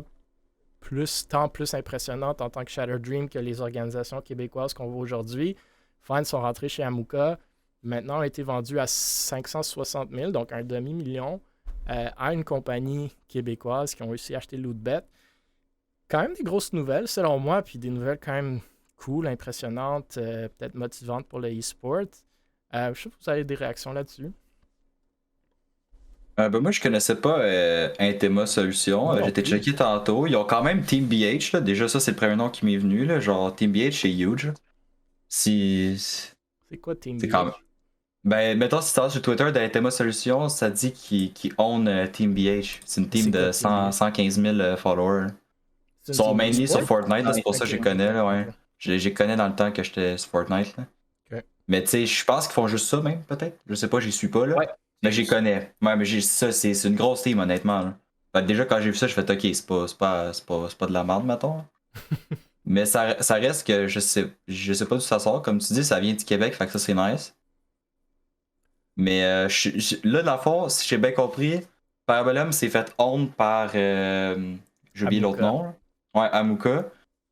Speaker 1: plus impressionnante en tant que Shattered Dream que les organisations québécoises qu'on voit aujourd'hui. Fans sont rentrés chez Amuka. Maintenant, ont été vendus à 560 000, donc un demi-million, à une compagnie québécoise qui ont réussi à acheter Lootbet. Quand même des grosses nouvelles, selon moi, puis des nouvelles quand même cool, impressionnantes, peut-être motivantes pour le e-sport. Je sais pas si vous avez des réactions là-dessus.
Speaker 2: Moi, je connaissais pas Intema Solutions. J'ai été checké tantôt. Ils ont quand même Team BH. Là. Déjà, ça, c'est le premier nom qui m'est venu. Là. Genre, Team BH, c'est huge.
Speaker 1: C'est quoi Team BH?
Speaker 2: Quand même... Ben, mettons, si tu vas sur Twitter d'Intema Solutions, ça dit qu'ils own Team BH. C'est une team de 115 000 followers. Ils sont mainly sur Fortnite, c'est pour ça que je les connais. Là, ouais. Je les connais dans le temps que j'étais sur Fortnite. Là.
Speaker 1: Okay.
Speaker 2: Mais tu sais, je pense qu'ils font juste ça, même, peut-être. Je sais pas, j'y suis pas. Là. Ouais. Mais j'y connais. Ouais, mais ça, c'est une grosse team, honnêtement. Là. Fait, déjà, quand j'ai vu ça, je fais OK, c'est pas de la merde, mettons. Mais ça reste que je sais pas d'où ça sort. Comme tu dis, ça vient du Québec, fait que ça, c'est nice. Mais là, dans le fond, si j'ai bien compris, Parabellum s'est fait own par. J'ai oublié l'autre nom. Là. Ouais, Amuka.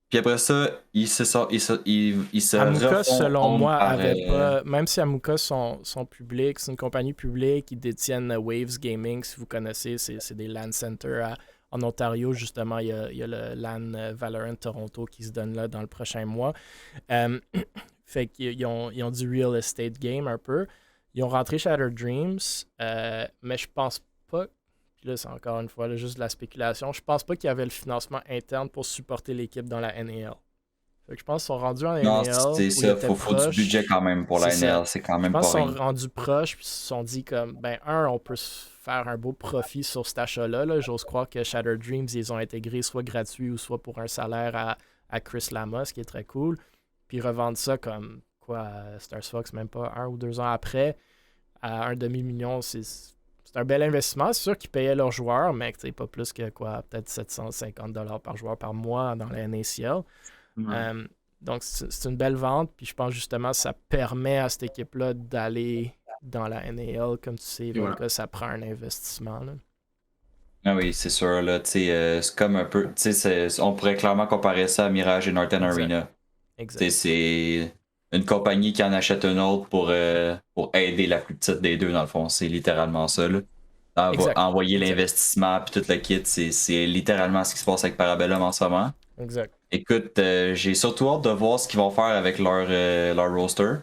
Speaker 2: Puis après ça, il se
Speaker 1: Amuka, selon moi, avait pas. Même si Amuka sont publics, c'est une compagnie publique, ils détiennent Waves Gaming, si vous connaissez, c'est des LAN centers en Ontario, justement. Il y a le LAN Valorant Toronto qui se donne là dans le prochain mois. Fait qu'ils ont du real estate game un peu. Ils ont rentré Shattered Dreams, mais je pense pas. Puis là, c'est encore une fois là, juste de la spéculation. Je pense pas qu'il y avait le financement interne pour supporter l'équipe dans la NAL. Fait que je pense qu'ils sont rendus en NAL.
Speaker 2: Non, c'est ça. Faut du budget quand même pour la NAL. C'est quand même pas rien.
Speaker 1: Je pense qu'ils sont rendus proches puis ils se sont dit comme, on peut se faire un beau profit sur cet achat-là. Là. J'ose croire que Shattered Dreams, ils ont intégré soit gratuit ou soit pour un salaire à Chris Lama, ce qui est très cool. Puis ils revendent ça comme, Stars Fox, même pas 1 ou 2 ans après, à un demi-million, c'est un bel investissement. C'est sûr qu'ils payaient leurs joueurs, mais pas plus que peut-être 750$ par joueur par mois dans la NACL. Donc c'est une belle vente. Puis je pense justement que ça permet à cette équipe-là d'aller dans la NAL. Comme tu sais, voilà. Ça prend un investissement. Là.
Speaker 2: Ah oui, c'est sûr. Là, c'est comme un peu. On pourrait clairement comparer ça à Mirage et Northern Arena.
Speaker 1: Exact.
Speaker 2: C'est une compagnie qui en achète une autre pour aider la plus petite des deux, dans le fond. C'est littéralement ça. Là. Envoyer l'investissement puis tout le kit, c'est littéralement ce qui se passe avec Parabellum en ce moment.
Speaker 1: Exact.
Speaker 2: Écoute, j'ai surtout hâte de voir ce qu'ils vont faire avec leur roster.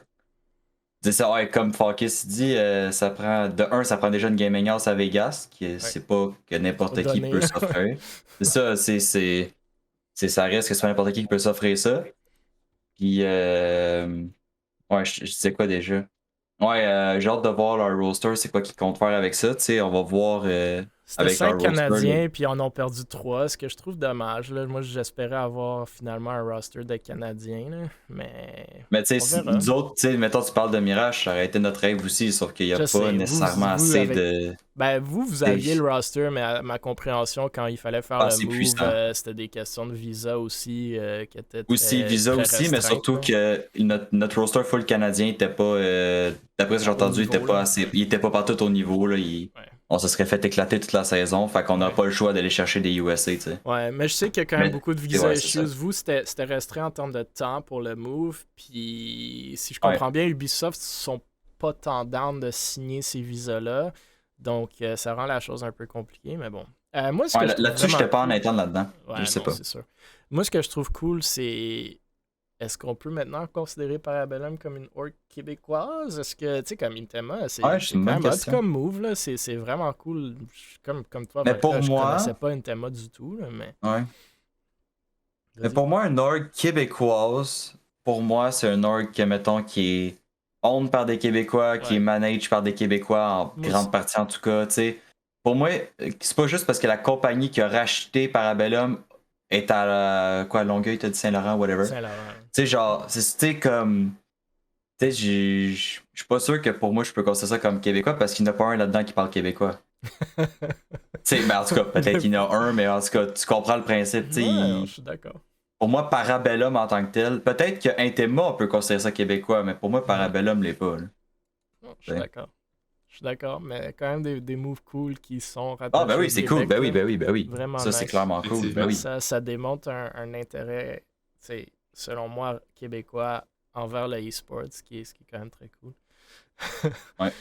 Speaker 2: Comme Fawkes dit, ça prend déjà une gaming house à Vegas, c'est pas que n'importe qui peut s'offrir. C'est ça, ça reste que c'est pas n'importe qui peut s'offrir ça. Puis, je disais quoi déjà? Ouais, j'ai hâte de voir leur roster, c'est quoi qu'ils comptent faire avec ça. On va voir
Speaker 1: avec 5 Canadiens, puis ils en ont perdu 3, ce que je trouve dommage. Là. Moi, j'espérais avoir finalement un roster de Canadiens, là. Mais
Speaker 2: tu sais, nous autres, mettons, tu parles de Mirage, ça aurait été notre rêve aussi, sauf qu'il n'y a pas nécessairement assez de...
Speaker 1: vous aviez le roster, mais à ma compréhension, quand il fallait faire le move, c'était des questions de visa aussi qui étaient
Speaker 2: visa aussi, mais surtout que notre roster full canadien n'était pas... d'après ce que j'ai entendu, il était pas partout au niveau, là. On se serait fait éclater toute la saison, fait qu'on n'a pas le choix d'aller chercher des USA, tu sais.
Speaker 1: Ouais, mais je sais qu'il y a quand même beaucoup de visa issues. Vous, c'était restreint en termes de temps pour le move, puis si je comprends bien, Ubisoft sont pas tant down de signer ces visas-là, donc ça rend la chose un peu compliquée, mais bon. Moi,
Speaker 2: là-dessus, je n'étais pas en interne là-dedans, je sais pas.
Speaker 1: C'est sûr. Moi, ce que je trouve cool, c'est... Est-ce qu'on peut maintenant considérer Parabellum comme une org québécoise? Est-ce que, tu sais, comme Intema, c'est quand même hot comme move, là. C'est vraiment cool. Comme toi,
Speaker 2: mais pour
Speaker 1: je
Speaker 2: moi...
Speaker 1: connaissais pas Intema du tout, là, mais...
Speaker 2: Ouais. Mais pour moi, une org québécoise, pour moi, c'est une org qui est owned par des Québécois, qui est managed par des Québécois, en grande partie en tout cas, tu sais. Pour moi, c'est pas juste parce que la compagnie qui a racheté Parabellum est à Longueuil, t'as dit Saint-Laurent, whatever.
Speaker 1: Saint-Laurent.
Speaker 2: Tu sais, genre, c'est comme. Tu sais, je suis pas sûr que pour moi, je peux considérer ça comme québécois parce qu'il n'y en a pas un là-dedans qui parle québécois. Tu sais, en tout cas, peut-être qu'il y en a un, mais en tout cas, tu comprends le principe.
Speaker 1: Je suis d'accord.
Speaker 2: Pour moi, Parabellum en tant que tel, peut-être que Intema, on peut considérer ça québécois, mais pour moi, Parabellum l'est pas.
Speaker 1: Je suis d'accord. Je suis d'accord, mais quand même des moves cool qui sont rattachés.
Speaker 2: Ah, ben oui, c'est cool. Ben oui.
Speaker 1: Vraiment
Speaker 2: ça,
Speaker 1: nice.
Speaker 2: c'est clairement cool. Ben oui.
Speaker 1: Ça démontre un intérêt, selon moi, québécois envers le e-sport, ce qui est quand même très cool.
Speaker 2: Ouais.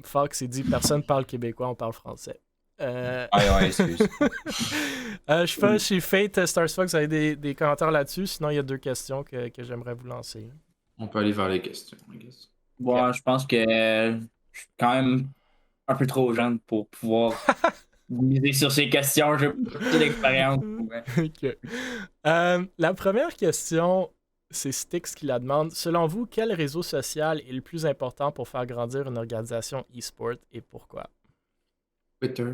Speaker 1: Fox, il dit personne parle québécois, on parle français.
Speaker 2: Ouais, excuse.
Speaker 1: Je sais pas si Fate, Starsfox, vous avez des commentaires là-dessus. Sinon, il y a 2 questions que j'aimerais vous lancer.
Speaker 3: On peut aller vers les questions, I guess.
Speaker 4: Bon, je pense que je suis quand même un peu trop jeune pour pouvoir miser sur ces questions. J'ai pas d'expérience.
Speaker 1: Okay. La première question, c'est Styx qui la demande. Selon vous, quel réseau social est le plus important pour faire grandir une organisation e-sport et pourquoi?
Speaker 3: Twitter.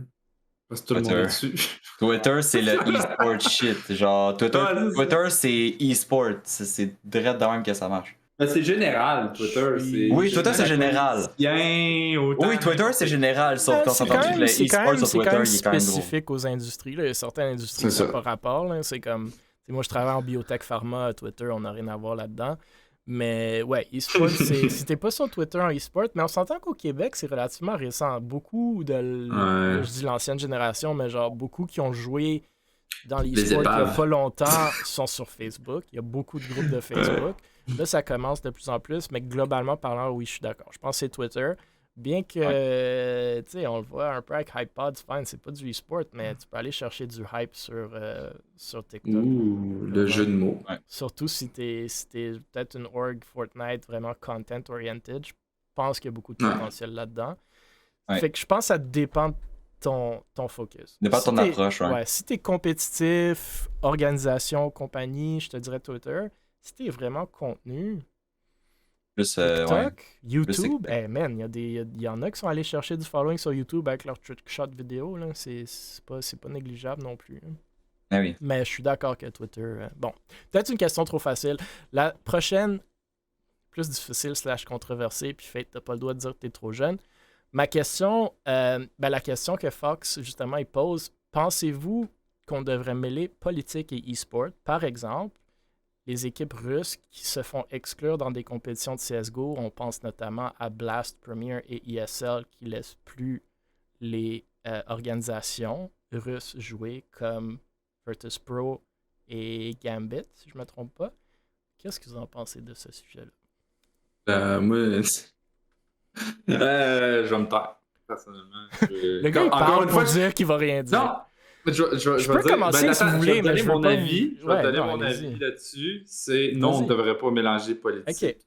Speaker 3: Parce que tout le monde est dessus.
Speaker 2: Twitter, c'est le e-sport shit. Genre, Twitter, c'est e-sport. C'est direct de même que ça marche.
Speaker 3: Ben, c'est général, Twitter.
Speaker 2: Oui, Twitter, c'est général. Oui, Twitter, c'est général. Sauf qu'on s'entend que le e-sport sur Twitter, il est quand même
Speaker 1: spécifique aux industries. Là. Il y a certaines industries qui n'ont pas rapport. Là. C'est comme... Moi, je travaille en biotech pharma. Twitter, on n'a rien à voir là-dedans. Mais ouais, e-sport, si t'es pas sur Twitter en e-sport, mais on s'entend qu'au Québec, c'est relativement récent. Beaucoup je dis l'ancienne génération, mais genre beaucoup qui ont joué dans l'e-sport il y a pas longtemps sont sur Facebook. Il y a beaucoup de groupes de Facebook. Là, ça commence de plus en plus, mais globalement parlant, oui, je suis d'accord. Je pense que c'est Twitter. Bien que, tu sais, on le voit un peu avec HypePod, c'est pas du e-sport, mais tu peux aller chercher du hype sur TikTok.
Speaker 3: Ouh, le jeu de mots.
Speaker 1: Ouais. Surtout si t'es peut-être une org Fortnite vraiment content-oriented, je pense qu'il y a beaucoup de potentiel là-dedans.
Speaker 2: Ouais.
Speaker 1: Fait que je pense que ça dépend de ton focus.
Speaker 2: Dépend de ton approche, ouais.
Speaker 1: Si t'es compétitif, organisation, compagnie, je te dirais Twitter. Si t'es vraiment contenu... TikTok, YouTube, man, il y en a qui sont allés chercher du following sur YouTube avec leur trickshot vidéo. Là. C'est pas négligeable non plus.
Speaker 2: Ah oui.
Speaker 1: Mais je suis d'accord que Twitter... bon, peut-être une question trop facile. La prochaine, plus difficile / controversée, puis Fate, t'as pas le droit de dire que t'es trop jeune. Ma question, la question que Fox, justement, il pose, pensez-vous qu'on devrait mêler politique et e-sport? Par exemple, les équipes russes qui se font exclure dans des compétitions de CSGO, on pense notamment à Blast, Premier et ESL qui ne laissent plus les organisations russes jouer comme Virtus Pro et Gambit, si je ne me trompe pas. Qu'est-ce que vous en pensez de ce sujet-là?
Speaker 3: Moi, je vais me taire, personnellement.
Speaker 1: Le gars, il parle pour dire qu'il ne va rien dire.
Speaker 3: Non! Je
Speaker 1: peux commencer si vous voulez, mais je vais
Speaker 3: mon avis. Je vais donner mon
Speaker 1: allez-y.
Speaker 3: avis là-dessus. C'est non, on ne devrait pas mélanger politique.
Speaker 1: Ok.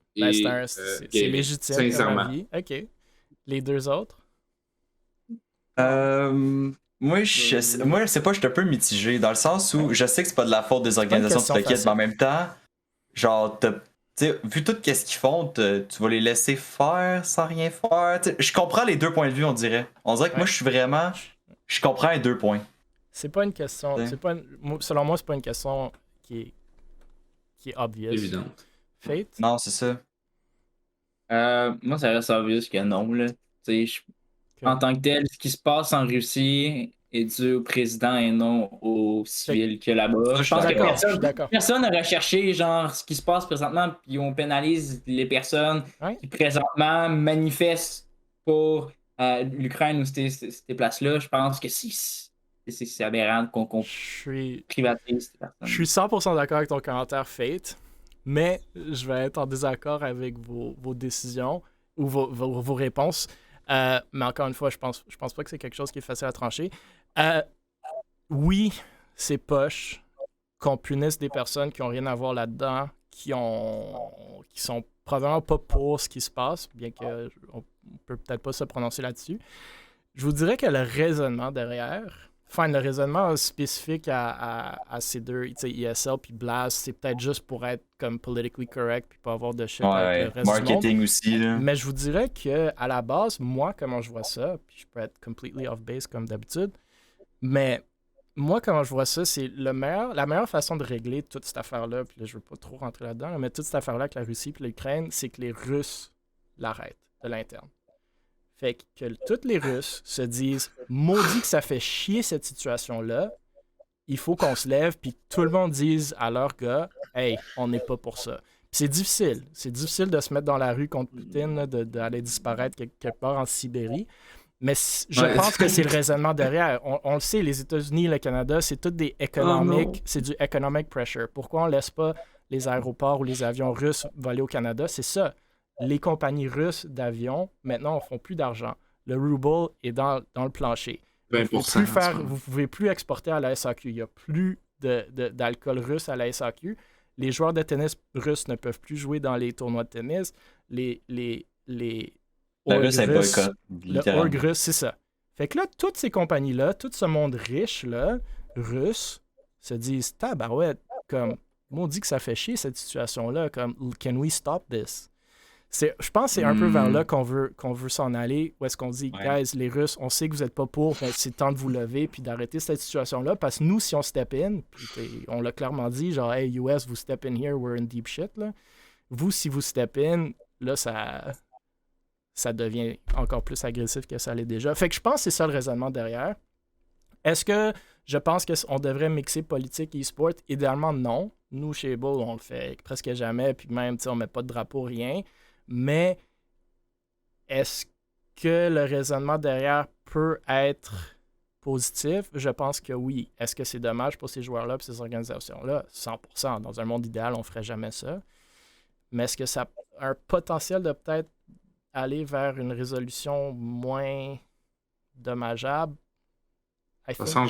Speaker 1: C'est légitime.
Speaker 3: Sincèrement.
Speaker 1: Comme avis. Ok. Les 2 autres?
Speaker 2: Moi, c'est pas, je suis un peu mitigé dans le sens où je sais que c'est pas de la faute des organisations qui te quittent, mais en même temps, genre, vu tout ce qu'ils font, tu vas les laisser faire sans rien faire. Je comprends les 2 points de vue, on dirait. On dirait que moi, je comprends les 2 points.
Speaker 1: C'est pas une question. Selon moi, c'est pas une question qui est obvious.
Speaker 3: Évidente.
Speaker 2: Fate? Non, c'est ça.
Speaker 4: Moi, ça reste obvious que non. Là. En tant que tel, ce qui se passe en Russie est dû au président et non aux civils qu'il y a là-bas. Je pense que personne n'a recherché genre, ce qui se passe présentement, puis on pénalise les personnes qui présentement manifestent pour l'Ukraine ou ces places-là. Je pense que c'est aberrant qu'on privatise ces personnes.
Speaker 1: Je suis 100% d'accord avec ton commentaire, Fate, mais je vais être en désaccord avec vos décisions ou vos réponses. Mais encore une fois, je pense pas que c'est quelque chose qui est facile à trancher. Oui, c'est poche qu'on punisse des personnes qui n'ont rien à voir là-dedans, qui sont probablement pas pour ce qui se passe, bien qu'on peut peut-être pas se prononcer là-dessus. Je vous dirais que le raisonnement derrière, le raisonnement spécifique à ces deux, ESL puis Blast, c'est peut-être juste pour être comme politically correct puis pas avoir de shit avec le reste
Speaker 2: marketing
Speaker 1: du monde.
Speaker 2: Aussi. Là.
Speaker 1: Mais je vous dirais que à la base, moi, comment je vois ça, puis je peux être completely off base comme d'habitude, mais moi, comment je vois ça, c'est la meilleure façon de régler toute cette affaire-là, puis là, je veux pas trop rentrer là-dedans, mais toute cette affaire-là avec la Russie puis l'Ukraine, c'est que les Russes l'arrêtent de l'interne. Fait que tous les Russes se disent « Maudit que ça fait chier cette situation-là, il faut qu'on se lève, puis tout le monde dise à leur gars « Hey, on n'est pas pour ça. » C'est difficile. C'est difficile de se mettre dans la rue contre Poutine, d'aller disparaître quelque part en Sibérie. Mais je pense que c'est le raisonnement derrière. On le sait, les États-Unis, le Canada, c'est tout des économiques, c'est du economic pressure. Pourquoi on ne laisse pas les aéroports ou les avions russes voler au Canada? C'est ça. Les compagnies russes d'avions, maintenant, ne font plus d'argent. Le ruble est dans le plancher.
Speaker 3: 20%,
Speaker 1: vous ne pouvez plus exporter à la SAQ. Il n'y a plus d'alcool russe à la SAQ. Les joueurs de tennis russes ne peuvent plus jouer dans les tournois de tennis.
Speaker 2: La Russe est boycott.
Speaker 1: Le org russe, c'est ça. Fait que là, toutes ces compagnies-là, tout ce monde riche-là, russe, se disent « Tabarouette, comme, on dit que ça fait chier cette situation-là, comme « Can we stop this? » Je pense que c'est un peu vers là qu'on veut s'en aller, où est-ce qu'on dit « Guys, les Russes, on sait que vous n'êtes pas pour, mais c'est temps de vous lever puis d'arrêter cette situation-là, parce que nous, si on step in, puis on l'a clairement dit, genre « Hey, US, vous step in here, we're in deep shit, là. » Vous, si vous step in, là, ça devient encore plus agressif que ça l'est déjà. Fait que je pense que c'est ça le raisonnement derrière. Est-ce que je pense qu'on devrait mixer politique et e-sport? Idéalement, non. Nous, chez Bull, on le fait presque jamais, puis même, on met pas de drapeau, rien. Mais est-ce que le raisonnement derrière peut être positif? Je pense que oui. Est-ce que c'est dommage pour ces joueurs-là et ces organisations-là? 100%. Dans un monde idéal, on ferait jamais ça. Mais est-ce que ça a un potentiel de peut-être aller vers une résolution moins dommageable?
Speaker 3: De toute façon,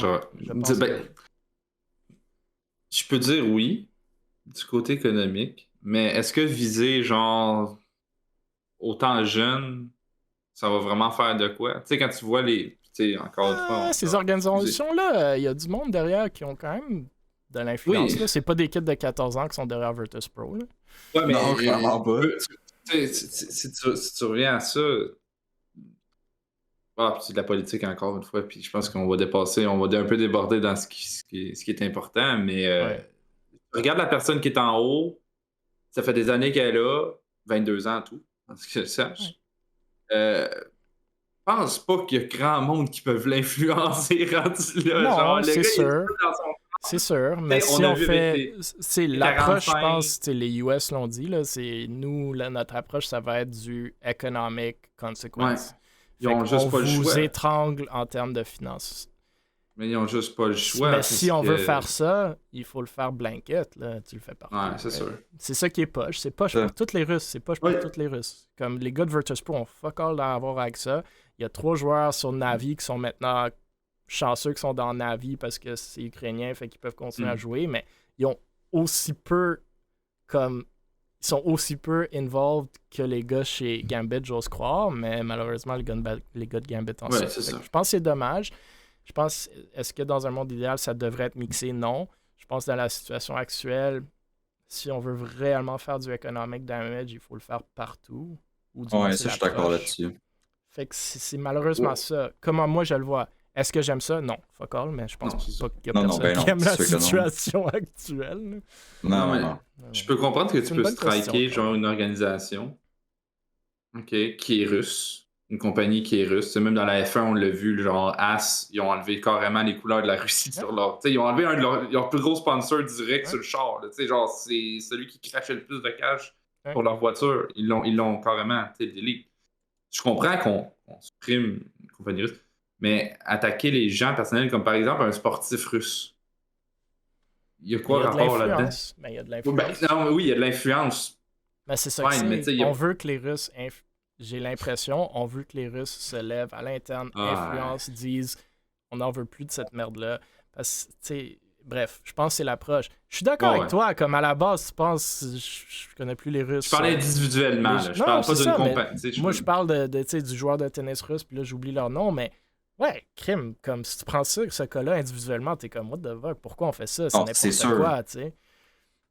Speaker 3: je peux dire oui, du côté économique, mais est-ce que viser, genre, autant jeune, ça va vraiment faire de quoi? Tu sais, quand tu vois encore une fois...
Speaker 1: Ces organisations-là, il y a du monde derrière qui ont quand même de l'influence. Oui. C'est pas des kids de 14 ans qui sont derrière Virtus Pro. Là.
Speaker 3: Ouais, mais non, clairement pas. Si tu reviens à ça, c'est de la politique encore une fois, puis je pense qu'on va dépasser, on va un peu déborder dans ce qui est important, mais regarde la personne qui est en haut, ça fait des années qu'elle est là, 22 ans tout, parce que je sache. Pense pas qu'il y a grand monde qui peuvent l'influencer rendu là.
Speaker 1: Non,
Speaker 3: genre,
Speaker 1: c'est sûr. C'est sûr, mais si on fait... l'approche, je pense, les US l'ont dit, là, c'est nous, notre approche, ça va être du economic consequence.
Speaker 3: Ils ont juste pas le choix.
Speaker 1: On vous étrangle en termes de finances.
Speaker 3: Mais ils ont juste pas le choix.
Speaker 1: Mais si on veut faire ça, il faut le faire blanket, là, tu le fais partout.
Speaker 3: Ouais, c'est sûr.
Speaker 1: C'est ça qui est poche. C'est poche pour tous les Russes. C'est poche pour tous les Russes. Comme les gars de Virtus Pro ont fuck all à avoir avec ça. Il y a 3 joueurs sur Navi qui sont maintenant... chanceux qui sont dans Navi parce que c'est ukrainien, fait qu'ils peuvent continuer à jouer, mais ils ont aussi peu ils sont aussi peu involved que les gars chez Gambit, j'ose croire, mais malheureusement les gars de Gambit en sont. Je pense que c'est dommage. Je pense, est-ce que dans un monde idéal, ça devrait être mixé? Non. Je pense que dans la situation actuelle, si on veut réellement faire du economic damage, il faut le faire partout.
Speaker 2: Ouais, ça, je suis d'accord là-dessus.
Speaker 1: Fait que c'est malheureusement ça. Comment moi je le vois? Est-ce que j'aime ça? Non, fuck all, mais je pense pas qu'il y a personne qui aime la situation actuelle.
Speaker 3: Non. Je peux comprendre que tu peux striker genre une organisation qui est russe, une compagnie qui est russe. T'sais, même dans la F1, on l'a vu, genre As, ils ont enlevé carrément les couleurs de la Russie sur leur... Ils ont enlevé un de leurs plus gros sponsors direct sur le char. Genre, c'est celui qui crachait le plus de cash pour leur voiture. Ils l'ont carrément delete. Je comprends qu'on supprime une compagnie russe. Mais attaquer les gens personnels, comme par exemple un sportif russe, il y a quoi rapport là-dedans?
Speaker 1: Mais il y a de l'influence.
Speaker 3: Oui, il y a de l'influence.
Speaker 1: Mais c'est ça que c'est. On veut que les Russes, j'ai l'impression, on veut que les Russes se lèvent à l'interne, influencent, disent on n'en veut plus de cette merde-là. Parce que, tu sais, bref, je pense que c'est l'approche. Je suis d'accord avec toi, comme à la base, tu penses, je connais plus les Russes.
Speaker 3: Je parlais individuellement, là. Je parle pas d'une compagnie.
Speaker 1: Moi, je parle du joueur de tennis russe, puis là, j'oublie leur nom, mais. Ouais, crime, comme si tu prends ça, ce cas-là individuellement, t'es comme, what the fuck, pourquoi on fait ça? C'est n'importe quoi, tu sais.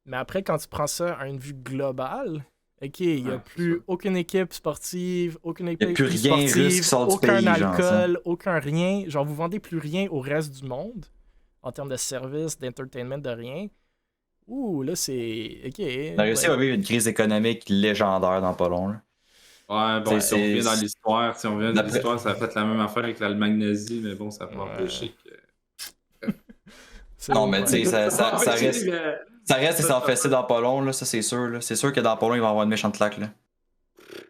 Speaker 1: Mais après, quand tu prends ça à une vue globale, ok, il n'y a plus aucune équipe sportive, aucune équipe sportive, aucun alcool, aucun rien. Genre, vous vendez plus rien au reste du monde en termes de services, d'entertainment, de rien. Ouh, là, c'est... Ok.
Speaker 2: La Russie va vivre une crise économique légendaire dans pas long, là.
Speaker 3: Ouais, bon, si on revient dans l'histoire, ça a fait la même affaire avec l'Allemagne nazie, mais bon, ça peut empêcher que...
Speaker 2: Non, mais tu sais, ça Ça reste et ça en fait dans pas long, là, ça c'est sûr. Là. C'est sûr que dans pas long, il va y avoir une méchante claque. Là.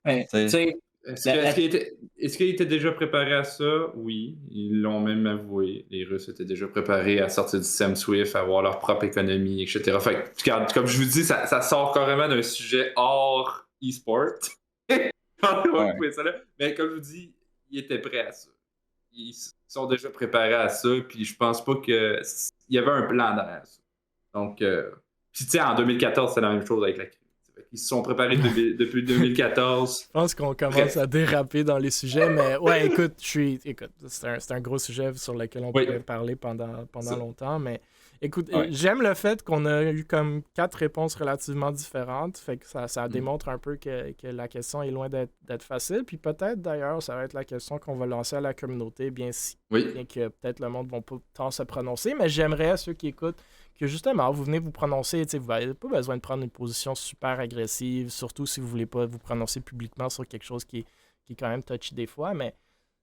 Speaker 4: Ouais,
Speaker 3: Est-ce qu'il était déjà préparé à ça? Oui, ils l'ont même avoué. Les Russes étaient déjà préparés à sortir du système SWIFT, à avoir leur propre économie, etc. Fait que, comme je vous dis, ça sort carrément d'un sujet hors e-sport. Mais comme je vous dis, ils étaient prêts à ça. Ils sont déjà préparés à ça, puis je pense pas qu'il y avait un plan derrière ça. Donc, puis tu sais, en 2014, c'est la même chose avec la crise. Ils se sont préparés depuis 2014.
Speaker 1: Je pense qu'on commence à déraper dans les sujets, mais ouais, écoute, c'est un gros sujet sur lequel on pourrait parler pendant longtemps, mais écoute, j'aime le fait qu'on a eu comme 4 réponses relativement différentes, fait que ça démontre un peu que la question est loin d'être facile, puis peut-être d'ailleurs, ça va être la question qu'on va lancer à la communauté, bien que peut-être le monde ne va pas tant se prononcer, mais j'aimerais, ceux qui écoutent, que justement, vous venez vous prononcer, vous n'avez pas besoin de prendre une position super agressive, surtout si vous ne voulez pas vous prononcer publiquement sur quelque chose qui est quand même touchy des fois, mais...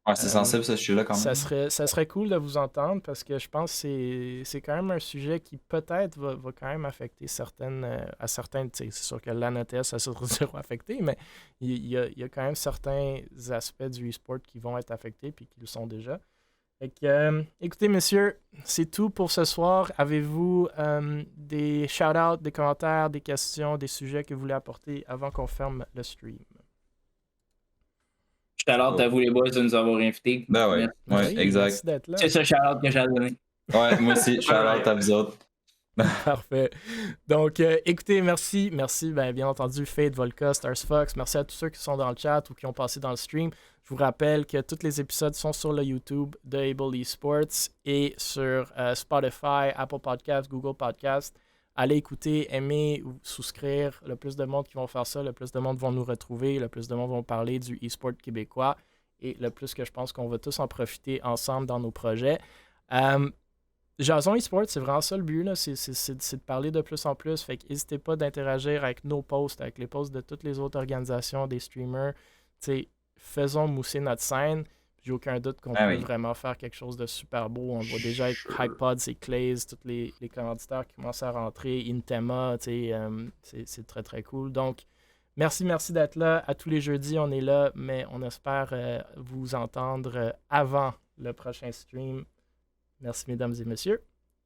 Speaker 2: Ouais, c'est sensible, ce sujet-là, quand même.
Speaker 1: Ça serait cool de vous entendre, parce que je pense que c'est quand même un sujet qui peut-être va quand même affecter à certains, c'est sûr que l'ANETS, ça sera affecté, mais il y a quand même certains aspects du e-sport qui vont être affectés, puis qui le sont déjà. Fait que, écoutez, messieurs, c'est tout pour ce soir. Avez-vous des shout-outs, des commentaires, des questions, des sujets que vous voulez apporter avant qu'on ferme le stream?
Speaker 4: Shout-out à vous les boys de nous avoir invités.
Speaker 2: Ben ouais, exact.
Speaker 4: C'est ce shout-out que j'ai à donner.
Speaker 2: Ouais, moi aussi, shout-out à vous autres.
Speaker 1: Parfait. Donc, écoutez, merci, bien entendu, Fade, Volca, Stars Fox. Merci à tous ceux qui sont dans le chat ou qui ont passé dans le stream. Je vous rappelle que tous les épisodes sont sur le YouTube de Able Esports et sur Spotify, Apple Podcasts, Google Podcasts. Allez écouter, aimer ou souscrire. Le plus de monde qui vont faire ça, le plus de monde vont nous retrouver, le plus de monde vont parler du e-sport québécois et le plus que je pense qu'on va tous en profiter ensemble dans nos projets. Jason eSports, c'est vraiment ça le but, là. C'est de parler de plus en plus. Fait que n'hésitez pas d'interagir avec nos posts, avec les posts de toutes les autres organisations, des streamers. T'sais, faisons mousser notre scène. J'ai aucun doute qu'on peut vraiment faire quelque chose de super beau. On voit déjà avec HypePod, c'est Claze, tous les commanditaires qui commencent à rentrer, Intema, c'est très très cool. Donc, merci d'être là. À tous les jeudis, on est là, mais on espère vous entendre avant le prochain stream. Merci mesdames et messieurs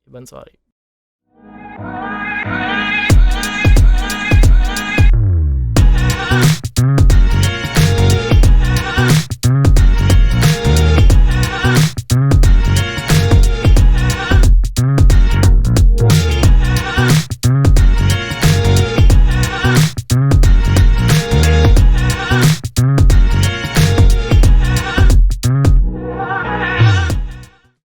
Speaker 1: et bonne soirée.